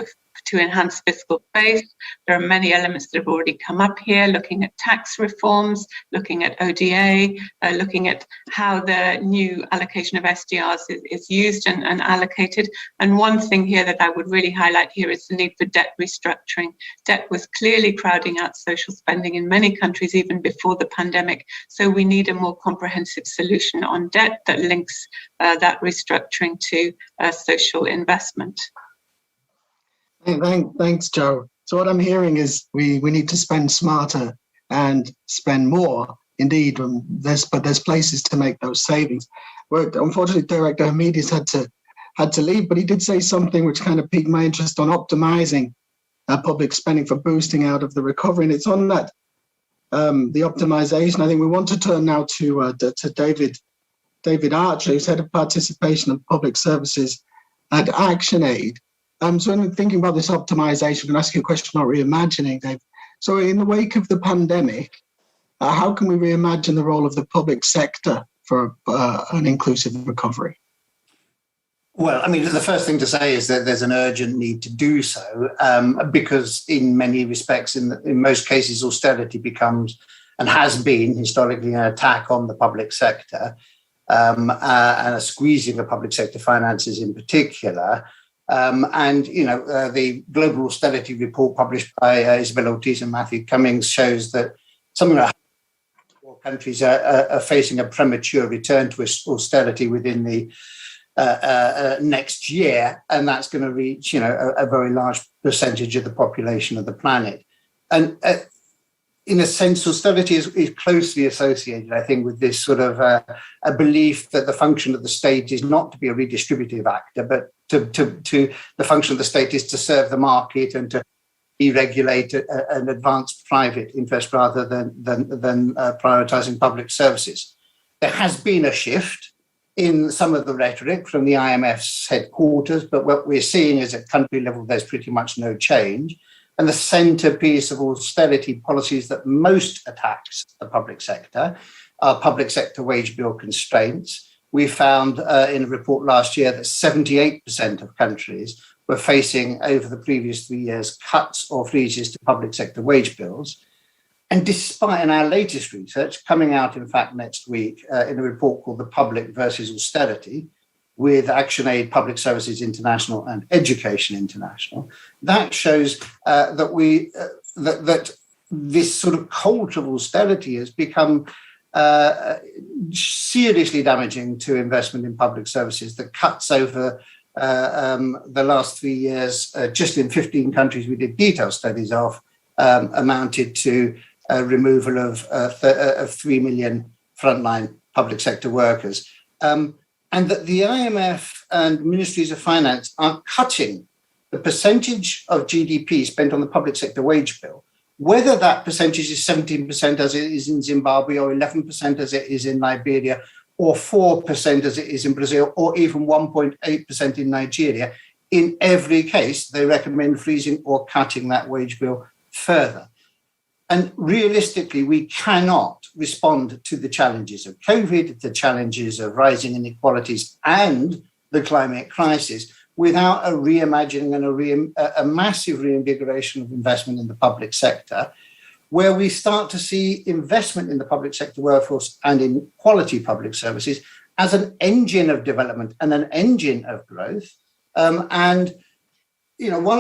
S1: to enhance fiscal base. There are many elements that have already come up here, looking at tax reforms, looking at ODA, looking at how the new allocation of SDRs is used and allocated. And one thing here that I would really highlight here is the need for debt restructuring. Debt was clearly crowding out social spending in many countries even before the pandemic. So we need a more comprehensive solution on debt that links that restructuring to social investment.
S8: Thanks, Joe. So what I'm hearing is we need to spend smarter and spend more. Indeed, but there's places to make those savings. Well, unfortunately, Director Hamidis had to leave, but he did say something which kind of piqued my interest on optimizing public spending for boosting out of the recovery. And it's on that the optimization. I think we want to turn now to David Archer, who's head of participation of public services at ActionAid. So when thinking about this optimization, I'm going to ask you a question about reimagining, Dave. So in the wake of the pandemic, how can we reimagine the role of the public sector for an inclusive recovery?
S9: Well, I mean, the first thing to say is that there's an urgent need to do so, because in many respects, in most cases, austerity becomes and has been historically an attack on the public sector, and a squeezing of public sector finances in particular. The Global Austerity Report published by Isabel Ortiz and Matthew Cummings shows that something like countries are facing a premature return to austerity within the next year, and that's going to reach, a very large percentage of the population of the planet. And in a sense, austerity is closely associated, I think, with this sort of a belief that the function of the state is not to be a redistributive actor, but to the function of the state is to serve the market and to deregulate and advance private interest rather than prioritizing public services. There has been a shift in some of the rhetoric from the IMF's headquarters, but what we're seeing is at country level, there's pretty much no change. And the centerpiece of austerity policies that most attacks the public sector are public sector wage bill constraints. We found in a report last year that 78% of countries were facing over the previous 3 years cuts or freezes to public sector wage bills. And despite, in our latest research, coming out in fact next week in a report called The Public versus Austerity, with ActionAid, Public Services International and Education International, that shows that this sort of culture of austerity has become seriously damaging to investment in public services. The cuts over the last 3 years, just in 15 countries we did detailed studies of, amounted to removal of 3 million frontline public sector workers. And that the IMF and ministries of finance are cutting the percentage of GDP spent on the public sector wage bill, whether that percentage is 17% as it is in Zimbabwe, or 11% as it is in Liberia, or 4% as it is in Brazil, or even 1.8% in Nigeria. In every case, they recommend freezing or cutting that wage bill further. And realistically, we cannot respond to the challenges of COVID, the challenges of rising inequalities and the climate crisis without a reimagining and a massive reinvigoration of investment in the public sector, where we start to see investment in the public sector workforce and in quality public services as an engine of development and an engine of growth. One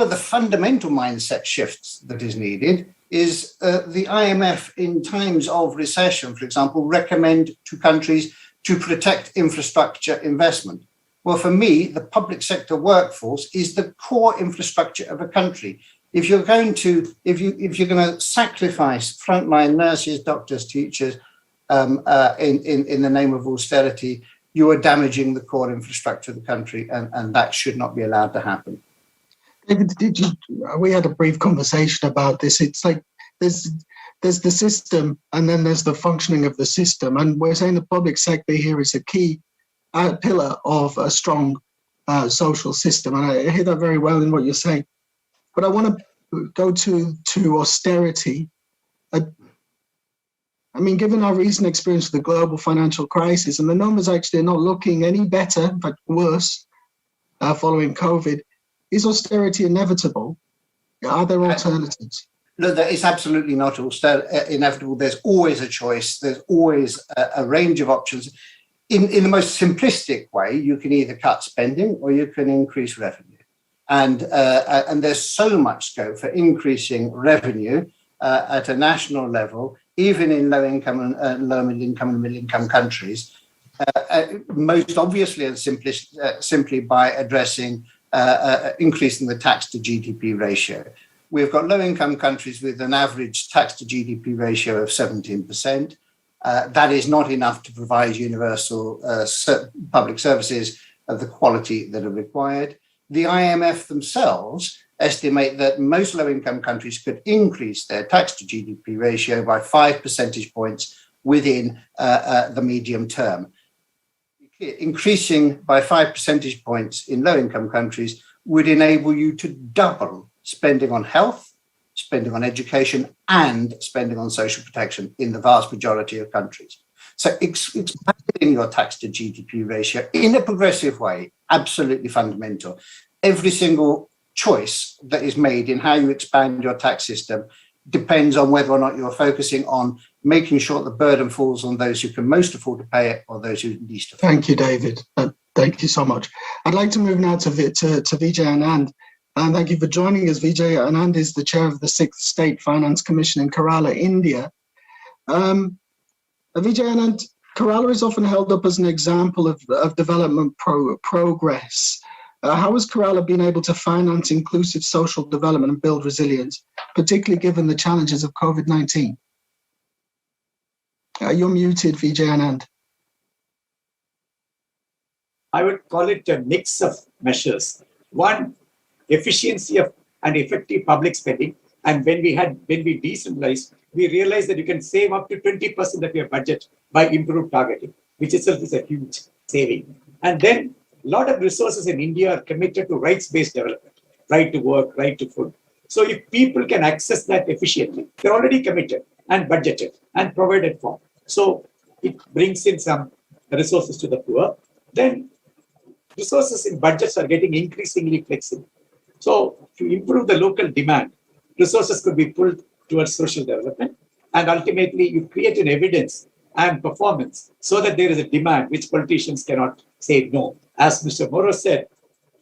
S9: of the fundamental mindset shifts that is needed is the IMF in times of recession, for example, recommend to countries to protect infrastructure investment. Well, for me, the public sector workforce is the core infrastructure of a country. If you're going to sacrifice frontline nurses, doctors, teachers in the name of austerity, you are damaging the core infrastructure of the country, and that should not be allowed to happen.
S8: David, we had a brief conversation about this. It's like there's the system, and then there's the functioning of the system, and we're saying the public sector here is a key pillar of a strong social system, and I hear that very well in what you're saying. But I want to go to austerity. I mean, given our recent experience with the global financial crisis, and the numbers actually are not looking any better, in fact worse, following COVID, is austerity inevitable? Are there alternatives?
S9: No, that is absolutely not inevitable. There's always a choice. There's always a range of options. In the most simplistic way, you can either cut spending or you can increase revenue. And there's so much scope for increasing revenue at a national level, even in low-income and low-middle-income and middle-income countries, most obviously and simply by addressing increasing the tax to GDP ratio. We've got low-income countries with an average tax to GDP ratio of 17%. That is not enough to provide universal public services of the quality that are required. The IMF themselves estimate that most low-income countries could increase their tax to GDP ratio by 5 percentage points within the medium term. Increasing by 5 percentage points in low-income countries would enable you to double spending on health, spending on education, and spending on social protection in the vast majority of countries. So expanding your tax to GDP ratio in a progressive way, absolutely fundamental. Every single choice that is made in how you expand your tax system depends on whether or not you're focusing on making sure the burden falls on those who can most afford to pay it or those who least afford.
S8: Thank you, David. Thank you so much. I'd like to move now to Vijay Anand. And thank you for joining us. Vijay Anand is the chair of the 6th State Finance Commission in Kerala, India. Vijay Anand, Kerala is often held up as an example of development progress. How has Kerala been able to finance inclusive social development and build resilience, particularly given the challenges of COVID-19? You're muted, Vijay Anand.
S10: I would call it a mix of measures. One, efficiency and effective public spending. And when we decentralized, we realized that you can save up to 20% of your budget by improved targeting, which itself is a huge saving. And then a lot of resources in India are committed to rights-based development, right to work, right to food. So if people can access that efficiently, they're already committed and budgeted and provided for. So it brings in some resources to the poor. Then resources in budgets are getting increasingly flexible. So to improve the local demand, resources could be pulled towards social development, and ultimately you create an evidence and performance so that there is a demand which politicians cannot say no. As Mr. Moro said,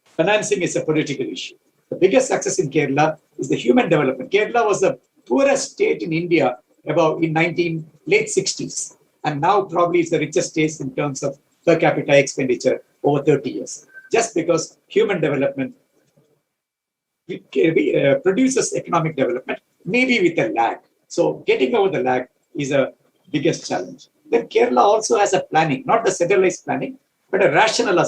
S10: financing is a political issue. The biggest success in Kerala is the human development. Kerala was the poorest state in India about in late 60s, and now probably it's the richest state in terms of per capita expenditure over 30 years, just because human development produces economic development, maybe with a lag. So getting over the lag is a biggest challenge. Then Kerala also has a planning, not the centralized planning, but a rational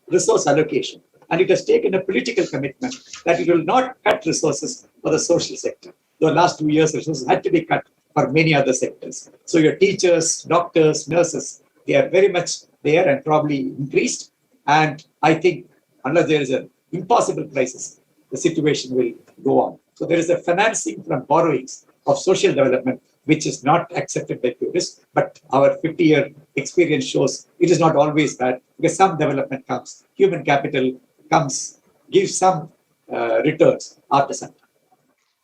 S10: resource allocation. And it has taken a political commitment that it will not cut resources for the social sector. The last 2 years, resources had to be cut for many other sectors. So your teachers, doctors, nurses, they are very much there and probably increased. And I think unless there is an impossible crisis, the situation will go on. So there is a financing from borrowings of social development, which is not accepted by tourists, but our 50-year experience shows it is not always bad, because some development comes, human capital comes, gives some returns after some time.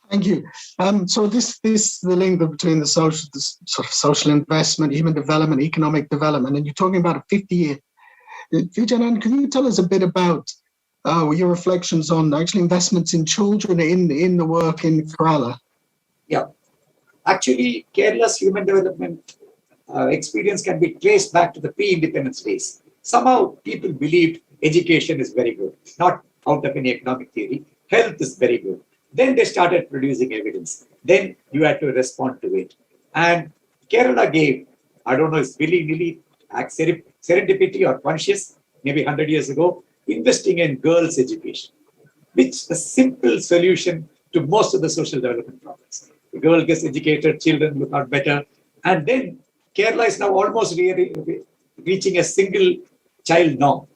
S8: Thank you. So this the link between the social investment, human development, economic development, and you're talking about a 50-year. Vijay, can you tell us a bit about your reflections on actually investments in children in the work in Kerala?
S10: Yeah, Actually, Kerala's human development experience can be traced back to the pre-independence days. Somehow people believed education is very good, not out of any economic theory. Health is very good. Then they started producing evidence. Then you had to respond to it. And Kerala gave, I don't know, it's willy-nilly, serendipity or conscious, maybe 100 years ago, investing in girls' education, which is a simple solution to most of the social development problems. The girl gets educated, children look out better. And then Kerala is now almost reaching a single child norm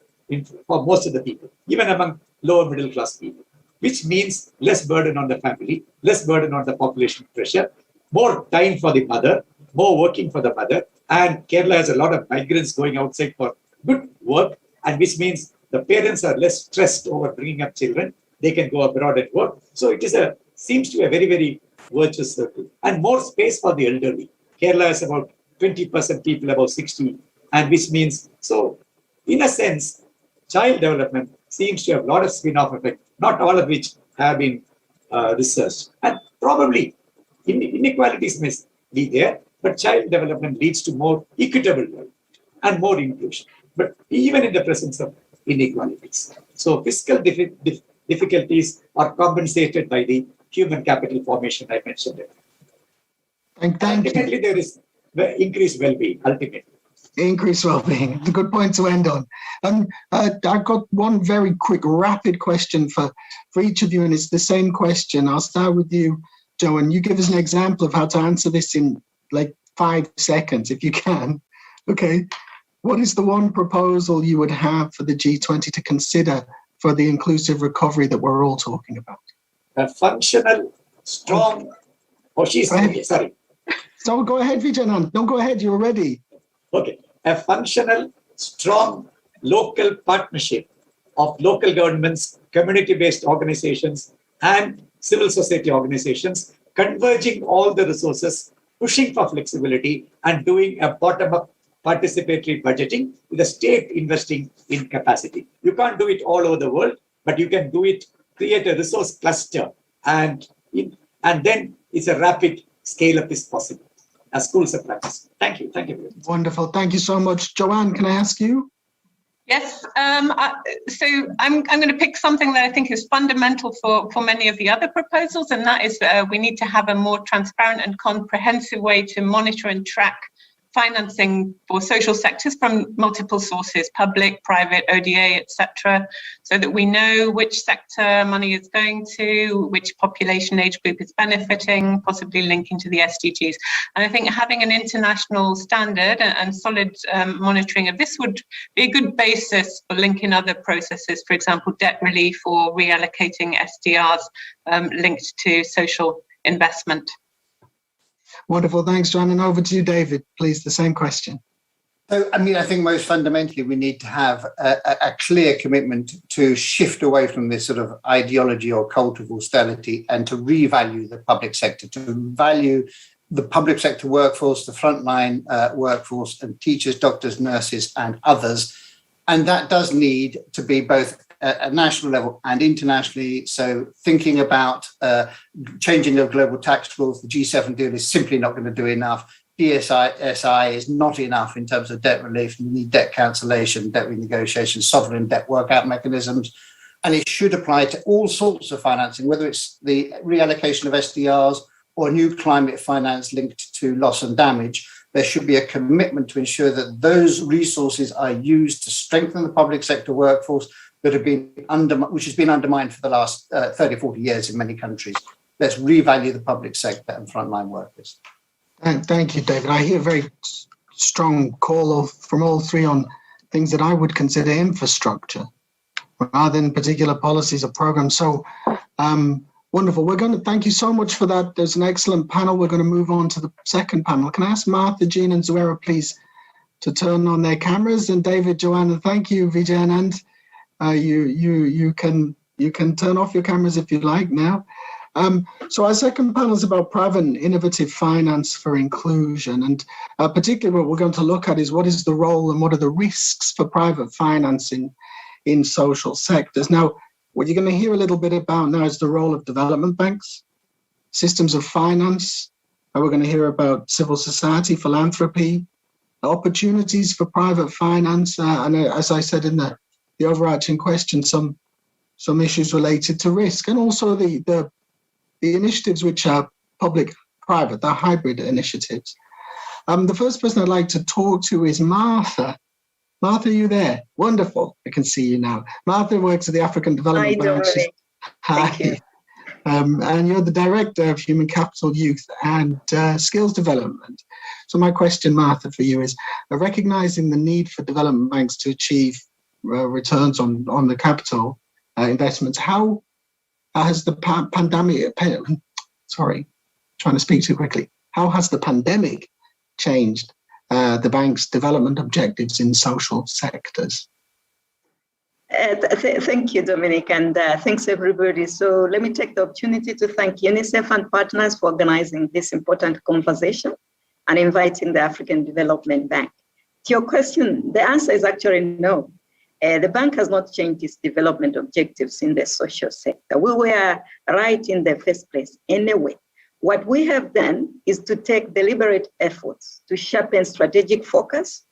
S10: for most of the people, even among lower middle class people, which means less burden on the family, less burden on the population pressure, more time for the mother, more working for the mother. And Kerala has a lot of migrants going outside for good work, and which means the parents are less stressed over bringing up children. They can go abroad and work. So it is seems to be a very, very virtuous circle. And more space for the elderly. Kerala has about 20% people above 60, and which means, so in a sense, child development seems to have a lot of spin-off effect, not all of which have been researched. And probably inequalities may be there, but child development leads to more equitable development and more inclusion, but even in the presence of inequalities. So fiscal difficulties are compensated by the human capital formation I mentioned. Ultimately, there is increased well-being, ultimately.
S8: Increased well-being. It's a good point to end on. I've got one very quick, rapid question for each of you, and it's the same question. I'll start with you, Joe, and you give us an example of how to answer this in like 5 seconds, if you can. Okay. What is the one proposal you would have for the G20 to consider for the inclusive recovery that we're all talking about?
S10: A functional, strong... Oh, she's... Okay, sorry.
S8: So go ahead, Vijayanand. No, go ahead. You're ready.
S10: Okay. A functional, strong local partnership of local governments, community-based organizations, and civil society organizations, converging all the resources, pushing for flexibility, and doing a bottom-up participatory budgeting with the state investing in capacity. You can't do it all over the world, but you can do it, create a resource cluster, and then it's a rapid scale-up is possible as schools of practice. Thank you. Thank you.
S8: Wonderful. Thank you so much. Joanne, can I ask you?
S1: Yes, so I'm going to pick something that I think is fundamental for many of the other proposals, and that is we need to have a more transparent and comprehensive way to monitor and track financing for social sectors from multiple sources, public, private, ODA, etc., so that we know which sector money is going to, which population age group is benefiting, possibly linking to the SDGs. And I think having an international standard and solid monitoring of this would be a good basis for linking other processes, for example, debt relief or reallocating SDRs linked to social investment.
S8: Wonderful. Thanks, John. And over to you, David, please, the same question.
S9: So, I mean, I think most fundamentally, we need to have a clear commitment to shift away from this sort of ideology or cult of austerity and to revalue the public sector, to value the public sector workforce, the frontline workforce, and teachers, doctors, nurses, and others. And that does need to be both at national level and internationally. So thinking about changing of global tax rules, the G7 deal is simply not going to do enough. DSI is not enough in terms of debt relief. You need debt cancellation, debt renegotiation, sovereign debt workout mechanisms. And it should apply to all sorts of financing, whether it's the reallocation of SDRs or new climate finance linked to loss and damage. There should be a commitment to ensure that those resources are used to strengthen the public sector workforce that have been which has been undermined for the last 30, 40 years in many countries. Let's revalue the public sector and frontline workers.
S8: Thank you, David. I hear a very strong call from all three on things that I would consider infrastructure rather than particular policies or programs. So wonderful. We're going to thank you so much for that. There's an excellent panel. We're going to move on to the second panel. Can I ask Martha, Jean, and Zuera, please, to turn on their cameras? And David, Joanna, thank you, Vijayanand. You can turn off your cameras if you'd like now. So our second panel is about private and innovative finance for inclusion. And particularly what we're going to look at is what is the role and what are the risks for private financing in social sectors. Now, what you're going to hear a little bit about now is the role of development banks, systems of finance, We're going to hear about civil society, philanthropy, opportunities for private finance, and as I said in the overarching question, some issues related to risk, and also the initiatives which are public-private, the hybrid initiatives. The first person I'd like to talk to is Martha. Martha, are you there? Wonderful. I can see you now. Martha works at the African Development Bank.
S11: Thank you.
S8: And you're the Director of Human Capital, Youth and Skills Development. So my question, Martha, for you is, recognizing the need for development banks to achieve returns on the capital investments, how has the pandemic, sorry, trying to speak too quickly, how has the pandemic changed the bank's development objectives in social sectors?
S11: Thank you, Dominic, and thanks everybody. So let me take the opportunity to thank UNICEF and partners for organizing this important conversation and inviting the African Development Bank. To your question, the answer is actually no. The bank has not changed its development objectives in the social sector. We were right in the first place anyway. What we have done is to take deliberate efforts to sharpen strategic focus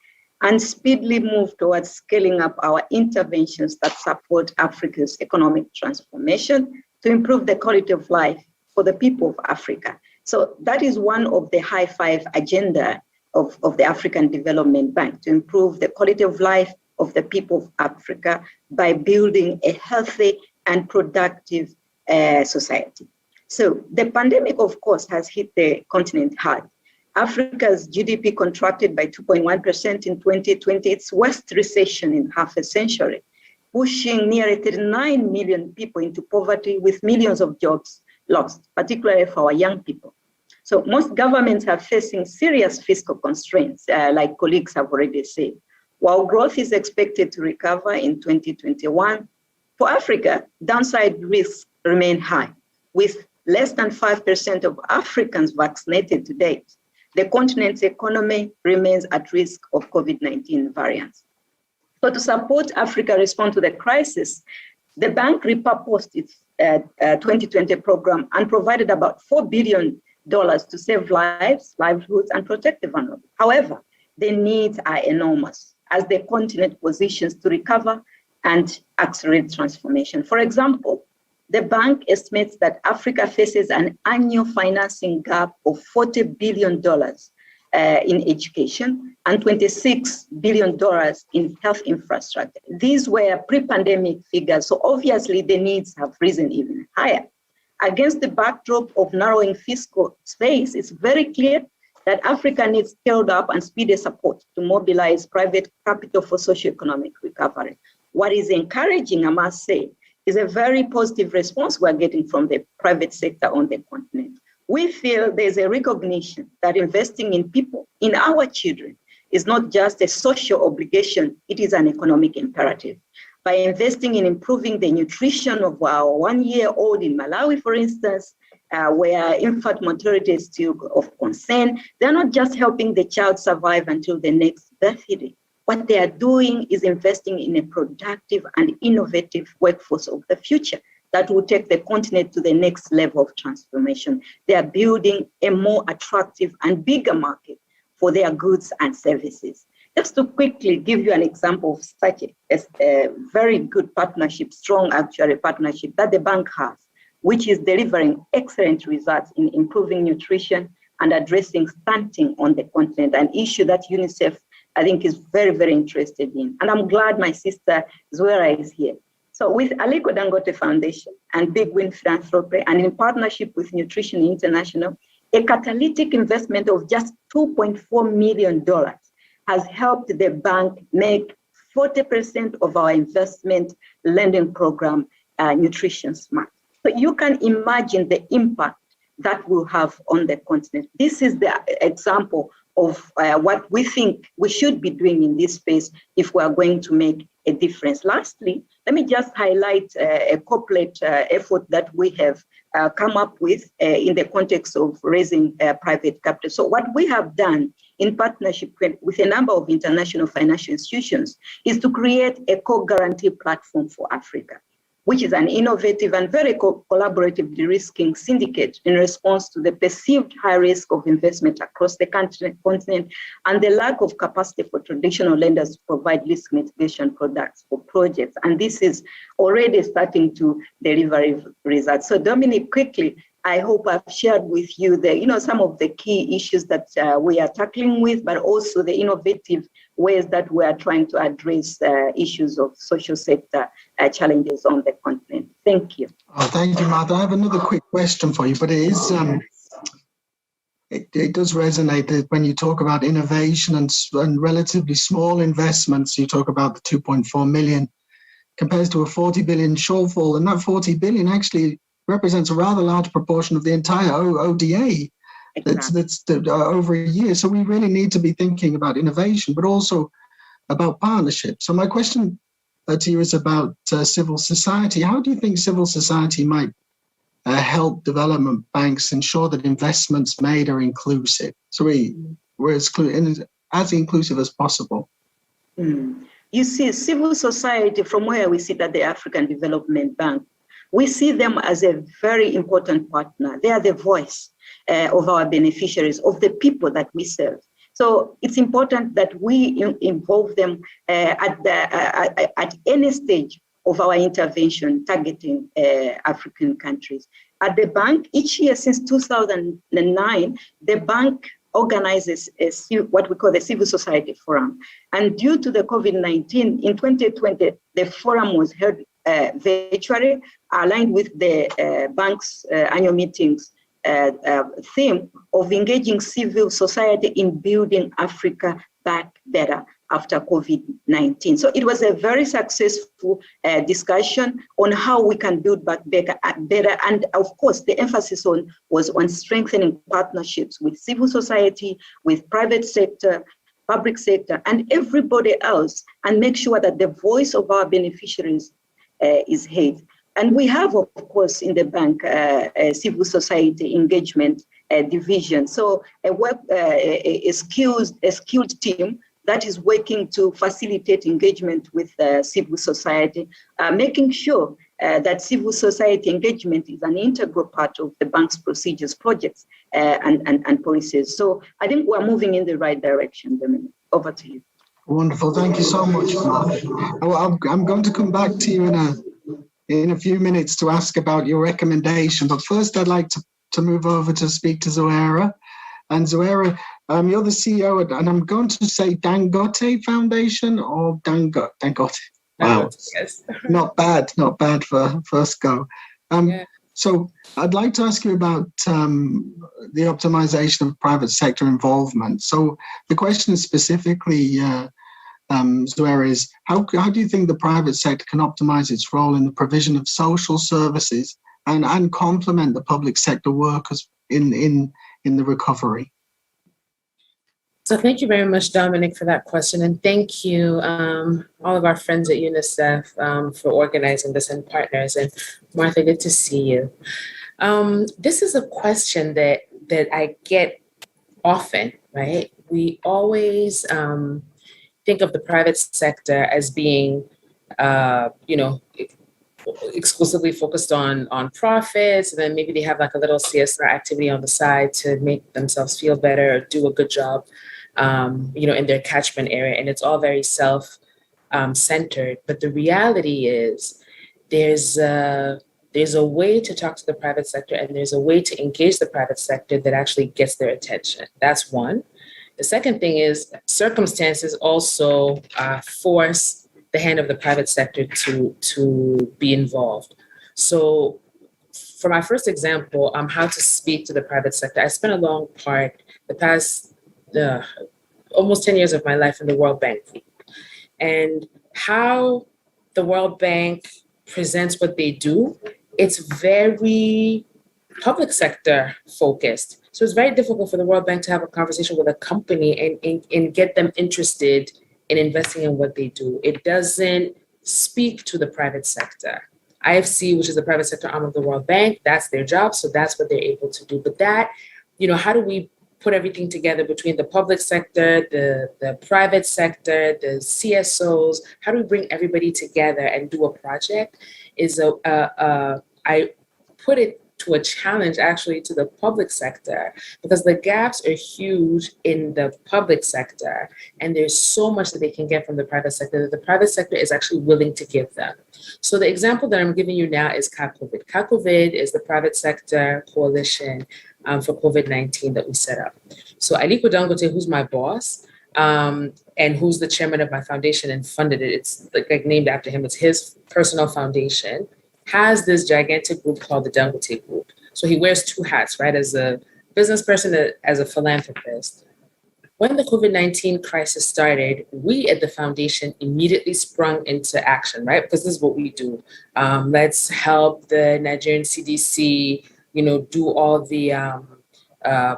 S11: and speedily move towards scaling up our interventions that support Africa's economic transformation to improve the quality of life for the people of Africa. So that is one of the high five agenda of the African Development Bank, to improve the quality of life of the people of Africa by building a healthy and productive society. So the pandemic, of course, has hit the continent hard. Africa's GDP contracted by 2.1% in 2020, its worst recession in half a century, pushing nearly 39 million people into poverty with millions of jobs lost, particularly for our young people. So most governments are facing serious fiscal constraints, like colleagues have already said. While growth is expected to recover in 2021, for Africa, downside risks remain high. With less than 5% of Africans vaccinated to date, the continent's economy remains at risk of COVID-19 variants. So to support Africa respond to the crisis, the bank repurposed its 2020 program and provided about $4 billion to save lives, livelihoods, and protect the vulnerable. However, the needs are enormous as the continent positions to recover and accelerate transformation. For example, the bank estimates that Africa faces an annual financing gap of $40 billion in education and $26 billion in health infrastructure. These were pre-pandemic figures, so obviously the needs have risen even higher. Against the backdrop of narrowing fiscal space, it's very clear that Africa needs scaled up and speedy support to mobilize private capital for socioeconomic recovery. What is encouraging, I must say, is a very positive response we're getting from the private sector on the continent. We feel there's a recognition that investing in people, in our children, is not just a social obligation, it is an economic imperative. By investing in improving the nutrition of our 1-year-old in Malawi, for instance, where infant mortality is still of concern, they're not just helping the child survive until the next birthday. What they are doing is investing in a productive and innovative workforce of the future that will take the continent to the next level of transformation. They are building a more attractive and bigger market for their goods and services. Just to quickly give you an example of such a very good partnership, strong actually partnership that the bank has, which is delivering excellent results in improving nutrition and addressing stunting on the continent, an issue that UNICEF, I think, is very, very interested in. And I'm glad my sister Zuera is here. So with Aliko Dangote Foundation and Big Win Philanthropy, and in partnership with Nutrition International, a catalytic investment of just $2.4 million has helped the bank make 40% of our investment lending program nutrition smart. So you can imagine the impact that will have on the continent. This is the example of what we think we should be doing in this space if we are going to make a difference. Lastly, let me just highlight a corporate effort that we have come up with in the context of raising private capital. So what we have done in partnership with a number of international financial institutions is to create a co-guarantee platform for Africa. which is an innovative and very collaborative de-risking syndicate in response to the perceived high risk of investment across the continent and the lack of capacity for traditional lenders to provide risk mitigation products for projects. And this is already starting to deliver results. So Dominic, quickly, I hope I've shared with you some of the key issues that we are tackling with, but also the innovative ways that we are trying to address issues of social sector challenges on the continent. Thank you.
S8: Oh, thank you, Martha. I have another quick question for you, but it is it does resonate that when you talk about innovation and relatively small investments. You talk about the 2.4 million compares to a 40 billion shortfall, and that 40 billion actually represents a rather large proportion of the entire ODA. Exactly. That's over a year. So we really need to be thinking about innovation, but also about partnership. So my question to you is about civil society. How do you think civil society might help development banks ensure that investments made are inclusive? So we're as inclusive as possible.
S11: You see, civil society, from where we sit at the African Development Bank, we see them as a very important partner. They are the voice of our beneficiaries, of the people that we serve. So it's important that we involve them at any stage of our intervention targeting African countries. At the bank, each year since 2009, the bank organizes what we call the Civil Society Forum. And due to the COVID-19, in 2020, the forum was held virtually, aligned with the bank's annual meetings theme of engaging civil society in building Africa back better after COVID-19. So it was a very successful discussion on how we can build back better. And of course, the emphasis was on strengthening partnerships with civil society, with private sector, public sector, and everybody else, and make sure that the voice of our beneficiaries is heard. And we have, of course, in the bank, a civil society engagement division. So a skilled team that is working to facilitate engagement with civil society, making sure that civil society engagement is an integral part of the bank's procedures, projects, and policies. So I think we're moving in the right direction, Dominic. Over to you.
S8: Wonderful. Thank you so much, Mark. I'm going to come back to you in a few minutes to ask about your recommendation. But first, I'd like to move over to speak to Zoera. And Zoera, you're the CEO, and I'm going to say Dangote Foundation or Dangote. Wow,
S12: yes.
S8: Not bad for first go. So I'd like to ask you about the optimization of private sector involvement. So the question is specifically, Zoera, is how do you think the private sector can optimize its role in the provision of social services and complement the public sector workers in the recovery?
S12: So thank you very much, Dominic, for that question. And thank you, all of our friends at UNICEF for organizing this and partners. And Martha, good to see you. This is a question that I get often, right? We always think of the private sector as being, exclusively focused on profits, and then maybe they have like a little CSR activity on the side to make themselves feel better or do a good job, in their catchment area, and it's all very self-centered. But the reality is, there's a way to talk to the private sector, and there's a way to engage the private sector that actually gets their attention. That's one. The second thing is circumstances also force the hand of the private sector to be involved. So for my first example, how to speak to the private sector, I spent a long part, the past almost 10 years of my life in the World Bank. And how the World Bank presents what they do, it's very public sector focused. So it's very difficult for the World Bank to have a conversation with a company and get them interested in investing in what they do. It doesn't speak to the private sector. IFC, which is the private sector arm of the World Bank, that's their job, so that's what they're able to do. But that, how do we put everything together between the public sector, the private sector, the CSOs. How do we bring everybody together and do a project? I put it to a challenge actually to the public sector, because the gaps are huge in the public sector, and there's so much that they can get from the private sector that the private sector is actually willing to give them. So the example that I'm giving you now is CACOVID. CACOVID is the private sector coalition for COVID-19 that we set up. So Aliko Dangote, who's my boss, and who's the chairman of my foundation and funded it, it's like named after him, it's his personal foundation, has this gigantic group called the Dangote Group. So he wears two hats, right? As a business person, as a philanthropist. When the COVID-19 crisis started, we at the foundation immediately sprung into action, right? Because this is what we do. Let's help the Nigerian CDC, do all the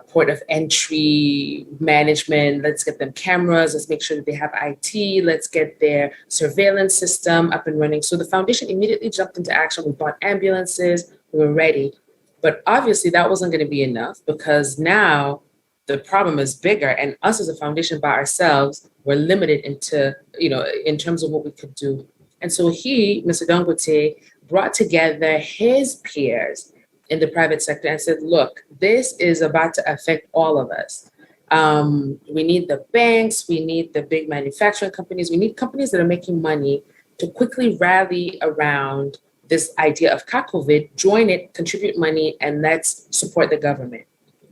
S12: port of entry management. Let's get them cameras. Let's make sure that they have IT. Let's get their surveillance system up and running. So the foundation immediately jumped into action. We bought ambulances. We were ready. But obviously that wasn't going to be enough, because now the problem is bigger, and us as a foundation by ourselves, we're limited into, in terms of what we could do. And so he, Mr. Dangote, brought together his peers in the private sector and said, look, this is about to affect all of us. We need the banks, we need the big manufacturing companies, we need companies that are making money to quickly rally around this idea of CACOVID, join it, contribute money, and let's support the government.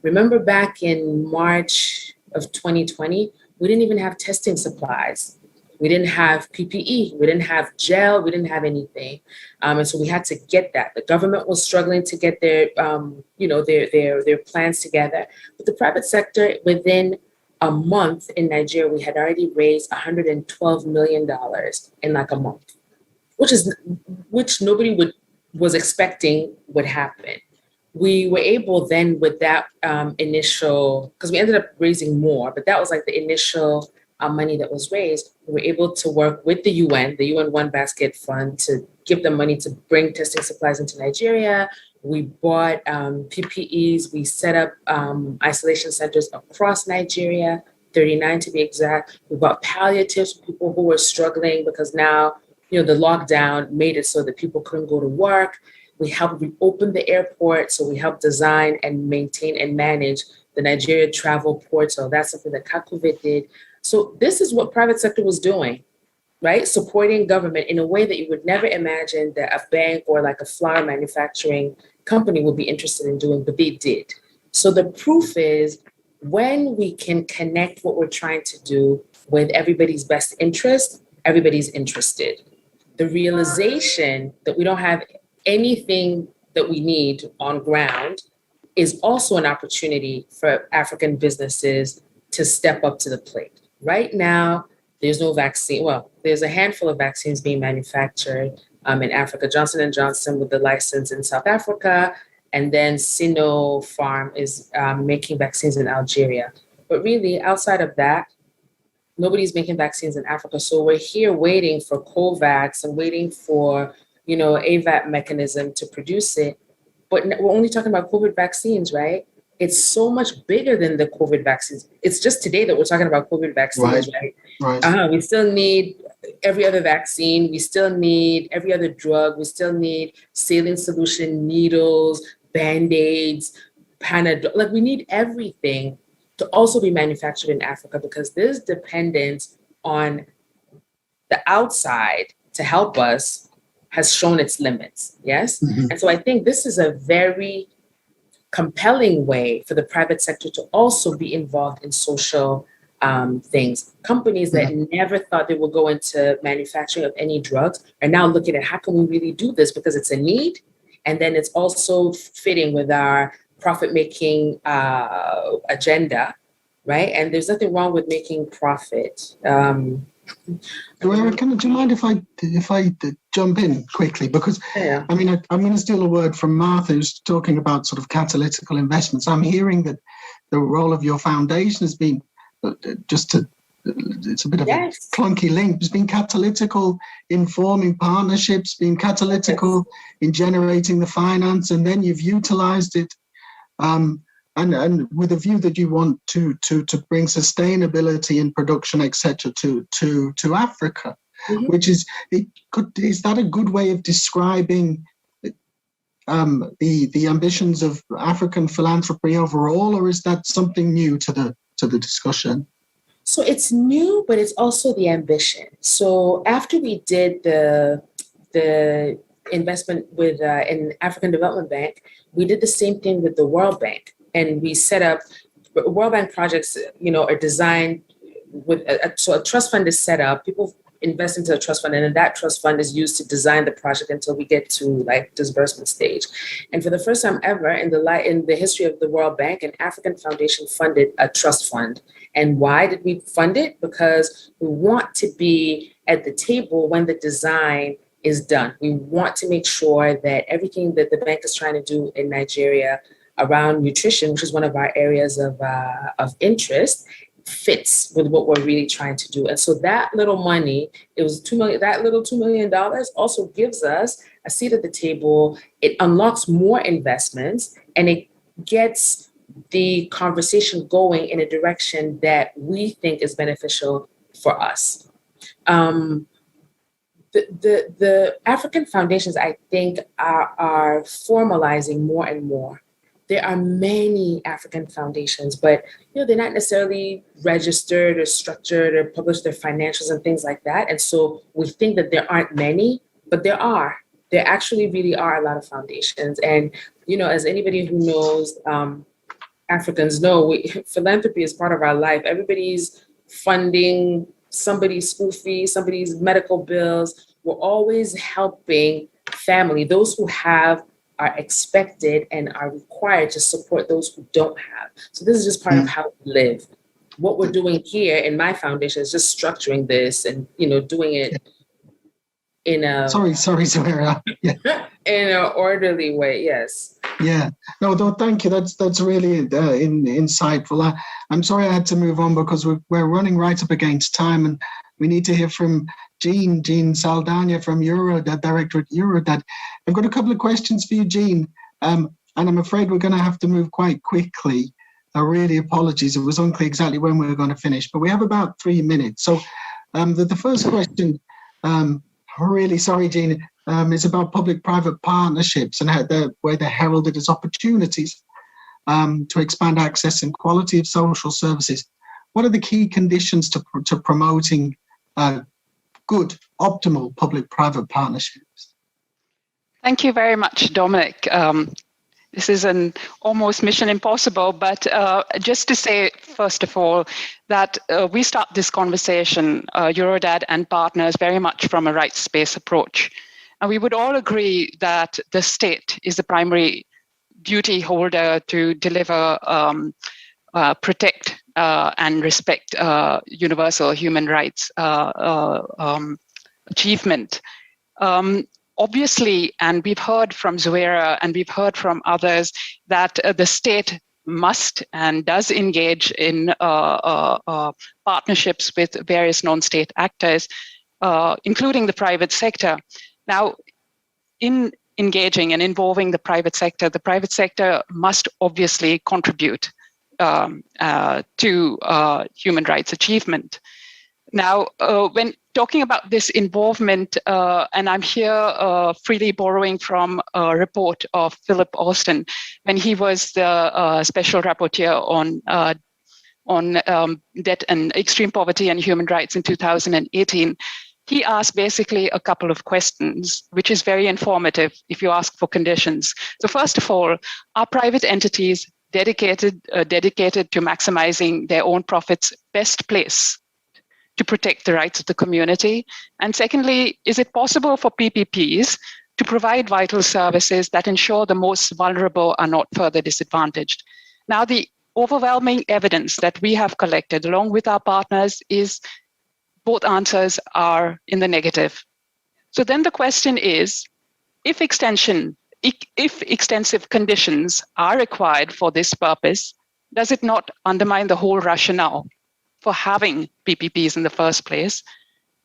S12: Remember back in March of 2020, we didn't even have testing supplies. We didn't have PPE, we didn't have gel, we didn't have anything. And so we had to get that. The government was struggling to get their plans together. But the private sector, within a month in Nigeria, we had already raised $112 million in like a month, which nobody was expecting would happen. We were able then with that initial, because we ended up raising more, but that was like the initial money that was raised. We were able to work with the UN One Basket Fund, to give them money to bring testing supplies into Nigeria. We bought PPEs. We set up isolation centers across Nigeria, 39 to be exact. We bought palliatives for people who were struggling, because now, the lockdown made it so that people couldn't go to work. We helped reopen the airport. So we helped design and maintain and manage the Nigeria travel portal. That's something that CACOVID did. So this is what private sector was doing, right? Supporting government in a way that you would never imagine that a bank or like a flower manufacturing company would be interested in doing, but they did. So the proof is, when we can connect what we're trying to do with everybody's best interest, everybody's interested. The realization that we don't have anything that we need on ground is also an opportunity for African businesses to step up to the plate. Right now, there's no vaccine. Well, there's a handful of vaccines being manufactured in Africa. Johnson & Johnson with the license in South Africa, and then Sinopharm is making vaccines in Algeria. But really, outside of that, nobody's making vaccines in Africa. So we're here waiting for COVAX and waiting for, AVAT mechanism to produce it. But we're only talking about COVID vaccines, right? It's so much bigger than the COVID vaccines. It's just today that we're talking about COVID vaccines, right? We still need every other vaccine. We still need every other drug. We still need saline solution, needles, Band-Aids, Panadol. Like, we need everything to also be manufactured in Africa, because this dependence on the outside to help us has shown its limits, yes? Mm-hmm. And so I think this is a very compelling way for the private sector to also be involved in social things. Companies that never thought they would go into manufacturing of any drugs are now looking at, how can we really do this? Because it's a need, and then it's also fitting with our profit-making agenda, right? And there's nothing wrong with making profit.
S8: Do you mind if I jump in quickly? Because I mean, I'm going to steal a word from Martha, who's talking about sort of catalytical investments. I'm hearing that the role of your foundation has been it's a bit of a clunky link. It's been catalytical in forming partnerships, been catalytical in generating the finance, and then you've utilized it and with a view that you want to bring sustainability in production, etc., to Africa, which is that a good way of describing the ambitions of African philanthropy overall, or is that something new to the discussion?
S12: So it's new, but it's also the ambition. So after we did the investment with in African Development Bank, we did the same thing with the World Bank, and we set up World Bank projects. Are designed with so a trust fund is set up. People invest into a trust fund, and then that trust fund is used to design the project until we get to like disbursement stage. And for the first time ever in the history of the World Bank, an African foundation funded a trust fund. And why did we fund it? Because we want to be at the table when the design is done. We want to make sure that everything that the bank is trying to do in Nigeria around nutrition, which is one of our areas of interest, fits with what we're really trying to do. And so that little money, it was $2 million, that little $2 million also gives us a seat at the table. It unlocks more investments, and it gets the conversation going in a direction that we think is beneficial for us. The African foundations, I think, are formalizing more and more. There are many African foundations, but they're not necessarily registered or structured or publish their financials and things like that. And so we think that there aren't many, but there are. There actually really are a lot of foundations. And as anybody who knows, Africans know, philanthropy is part of our life. Everybody's funding somebody's school fees, somebody's medical bills. We're always helping family, those who have are expected and are required to support those who don't have. So this is just part of how we live. What we're doing here in my foundation is just structuring this and doing it in a
S8: sorry, Zuhaira. Yeah.
S12: In an orderly way. Yes.
S8: Yeah. No, thank you. That's really insightful. I'm sorry I had to move on because we're running right up against time, and we need to hear from Jean Saldana from Eurodad, Director at Eurodad. I've got a couple of questions for you, Jean, and I'm afraid we're going to have to move quite quickly. Really apologies. It was unclear exactly when we were going to finish, but we have about 3 minutes. So the first question, really sorry, Jean, is about public-private partnerships and where they're heralded as opportunities to expand access and quality of social services. What are the key conditions to promoting good, optimal public-private partnerships?
S13: Thank you very much, Dominic. This is an almost mission impossible, but just to say, first of all, that we start this conversation, Eurodad and partners, very much from a rights-based approach. And we would all agree that the state is the primary duty holder to deliver, protect, and respect universal human rights achievement. Obviously, and we've heard from Zuhaira and we've heard from others that the state must and does engage in partnerships with various non-state actors, including the private sector. Now, in engaging and involving the private sector must obviously contribute to human rights achievement. Now, when talking about this involvement, and I'm here freely borrowing from a report of Philip Alston, when he was the special rapporteur on debt and extreme poverty and human rights in 2018, he asked basically a couple of questions, which is very informative if you ask for conditions. So first of all, are private entities dedicated to maximizing their own profits best placed to protect the rights of the community? And secondly, is it possible for PPPs to provide vital services that ensure the most vulnerable are not further disadvantaged? Now, the overwhelming evidence that we have collected along with our partners is both answers are in the negative. So then the question is, if extensive conditions are required for this purpose, does it not undermine the whole rationale for having PPPs in the first place?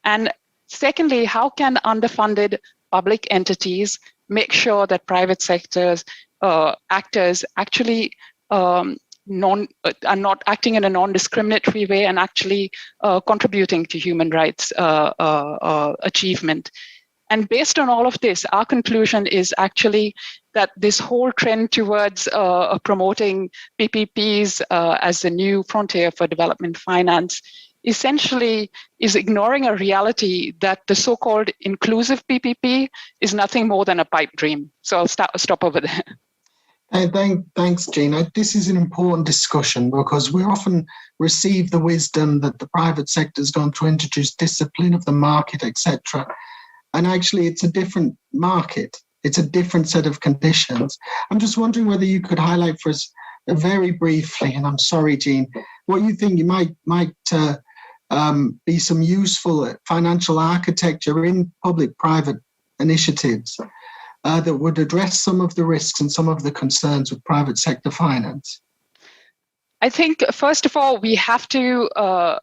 S13: And secondly, how can underfunded public entities make sure that private sectors actors actually are not acting in a non-discriminatory way and actually contributing to human rights achievement. And based on all of this, our conclusion is actually that this whole trend towards promoting PPPs as the new frontier for development finance essentially is ignoring a reality that the so-called inclusive PPP is nothing more than a pipe dream. So I'll stop over there.
S8: Thanks, Jean. This is an important discussion because we often receive the wisdom that the private sector is going to introduce discipline of the market, etc. And actually, it's a different market. It's a different set of conditions. I'm just wondering whether you could highlight for us very briefly, and I'm sorry, Jean, what you think you might be some useful financial architecture in public-private initiatives that would address some of the risks and some of the concerns with private sector finance?
S13: I think, first of all, we have to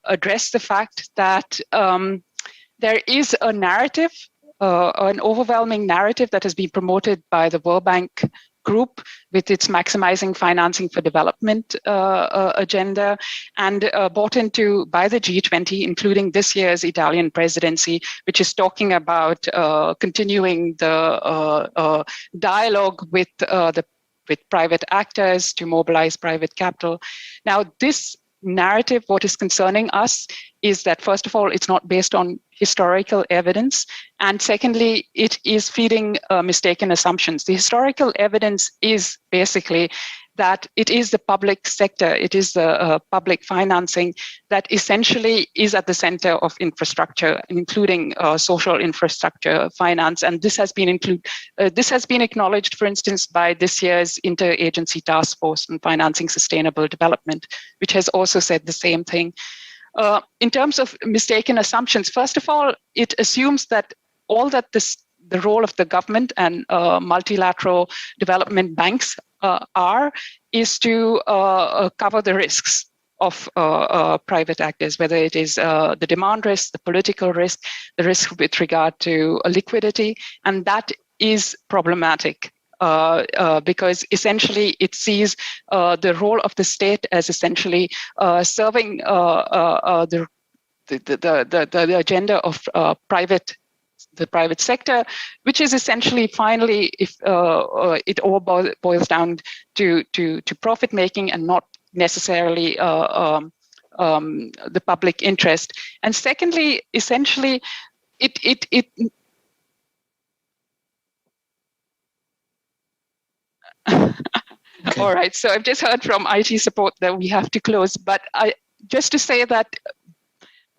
S13: address the fact that there is a narrative, an overwhelming narrative that has been promoted by the World Bank Group with its maximizing financing for development agenda, and bought into by the G20, including this year's Italian presidency, which is talking about continuing the dialogue with private actors to mobilize private capital. Now, this narrative, what is concerning us is that, first of all, it's not based on historical evidence. And secondly, it is feeding mistaken assumptions. The historical evidence is basically that it is the public sector, it is the public financing that essentially is at the center of infrastructure, including social infrastructure finance. And this has been acknowledged, for instance, by this year's Interagency Task Force on Financing Sustainable Development, which has also said the same thing. In terms of mistaken assumptions, first of all, it assumes that all that the role of the government and multilateral development banks is to cover the risks of private actors, whether it is the demand risk, the political risk, the risk with regard to liquidity, and that is problematic. Because essentially it sees the role of the state as essentially serving the agenda of the private sector, which is essentially finally, if it all boils down to profit making and not necessarily the public interest. And secondly, essentially, it
S8: Okay.
S13: All right, so I've just heard from IT support that we have to close, but just to say that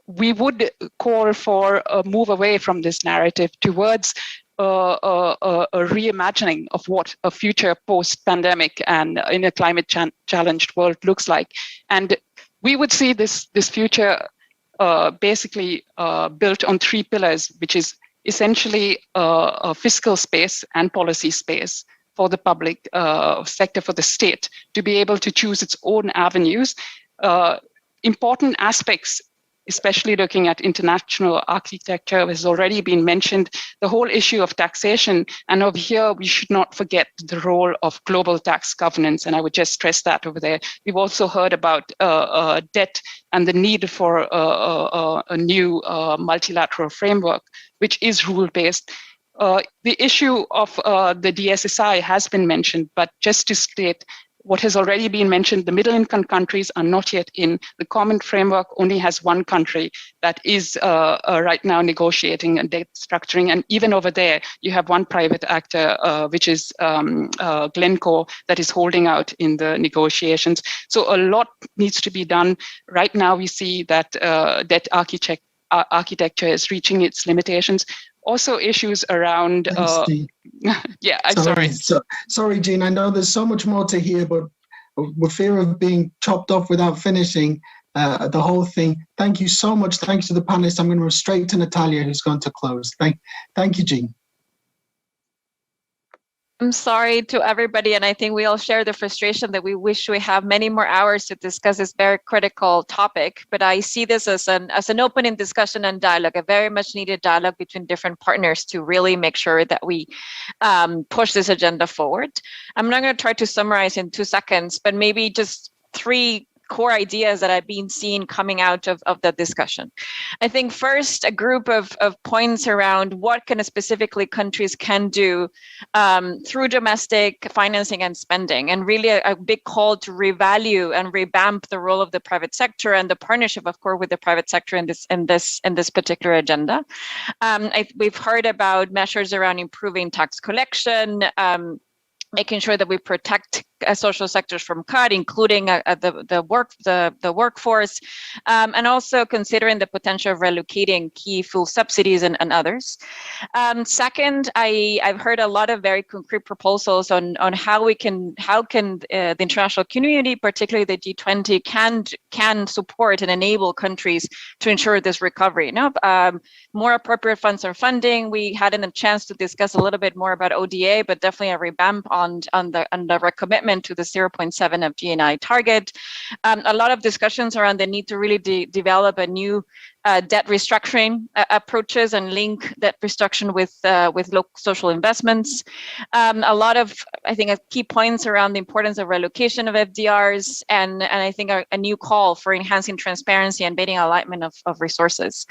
S13: we would call for a move away from this narrative towards a reimagining of what a future post-pandemic and in a climate challenged world looks like. And we would see this future basically built on three pillars, which is essentially a fiscal space and policy space for the public sector, for the state, to be able to choose its own avenues. Important aspects, especially looking at international architecture, has already been mentioned, the whole issue of taxation. And over here, we should not forget the role of global tax governance. And I would just stress that over there. We've also heard about debt and the need for a new multilateral framework, which is rule-based. The issue of the DSSI has been mentioned, but just to state what has already been mentioned, the middle-income countries are not yet in. The common framework only has one country that is right now negotiating a debt structuring. And even over there, you have one private actor, which is Glencore, that is holding out in the negotiations. So a lot needs to be done. Right now, we see that debt architecture is reaching its limitations. Also issues around, yeah, I'm sorry.
S8: Sorry, Jean, I know there's so much more to hear, but with fear of being chopped off without finishing the whole thing, thank you so much. Thanks to the panelists. I'm going to go straight to Natalia, who's going to close. Thank you, Jean.
S2: I'm sorry to everybody, and I think we all share the frustration that we wish we have many more hours to discuss this very critical topic. But I see this as an opening discussion and dialogue, a very much needed dialogue between different partners to really make sure that we push this agenda forward. I'm not going to try to summarize in 2 seconds, but maybe just 3 core ideas that I've been seeing coming out of the discussion. I think first, a group of points around what kind of specifically countries can do through domestic financing and spending, and really a big call to revalue and revamp the role of the private sector and the partnership, of course, with the private sector in this particular agenda. We've heard about measures around improving tax collection, making sure that we protect social sectors from cut, including the workforce, and also considering the potential of relocating key fuel subsidies and others. Second, I've heard a lot of very concrete proposals on how the international community, particularly the G20, can support and enable countries to ensure this recovery. More appropriate funds or funding. We had a chance to discuss a little bit more about ODA, but definitely a revamp on the recommitment to the 0.7 of GNI target. A lot of discussions around the need to really develop a new debt restructuring approaches and link debt restructuring with local social investments. A lot of, I think, key points around the importance of relocation of FDRs, and I think a new call for enhancing transparency and better alignment of resources.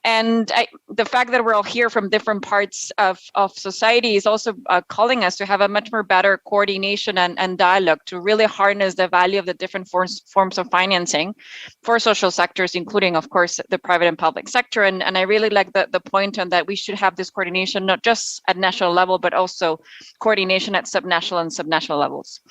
S2: And the fact that we're all here from different parts of society is also calling us to have a much more better coordination and dialogue to really harness the value of the different forms of financing for social sectors, including, of course, the private and public sector. And I really like the point on that we should have this coordination, not just at national level, but also coordination at subnational and subnational levels.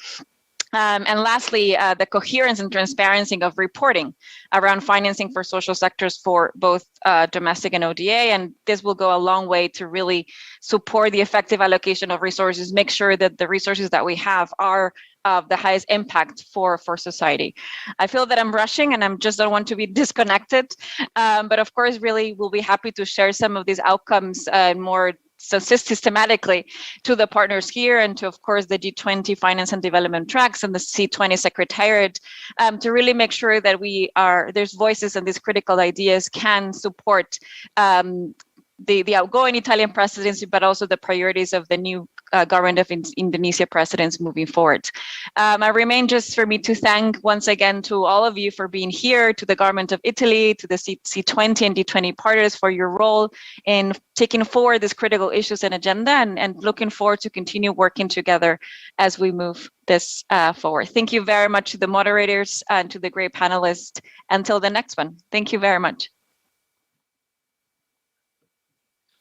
S2: And lastly, the coherence and transparency of reporting around financing for social sectors for both domestic and ODA. And this will go a long way to really support the effective allocation of resources, make sure that the resources that we have are of the highest impact for society. I feel that I'm rushing and I just don't want to be disconnected. But of course, really, we'll be happy to share some of these outcomes more systematically to the partners here and to, of course, the G20 finance and development tracks and the C20 secretariat to really make sure that there's voices and these critical ideas can support the outgoing Italian presidency, but also the priorities of the new government of Indonesia presidents moving forward. I remain just for me to thank once again to all of you for being here, to the government of Italy, to the C20 and D20 partners for your role in taking forward these critical issues and agenda, and looking forward to continue working together as we move this forward. Thank you very much to the moderators and to the great panelists. Until the next one. Thank you very much.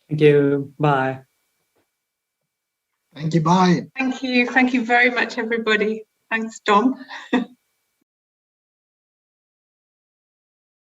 S5: Thank you. Bye.
S8: Thank you. Bye.
S1: Thank you. Thank you very much, everybody. Thanks, Dom.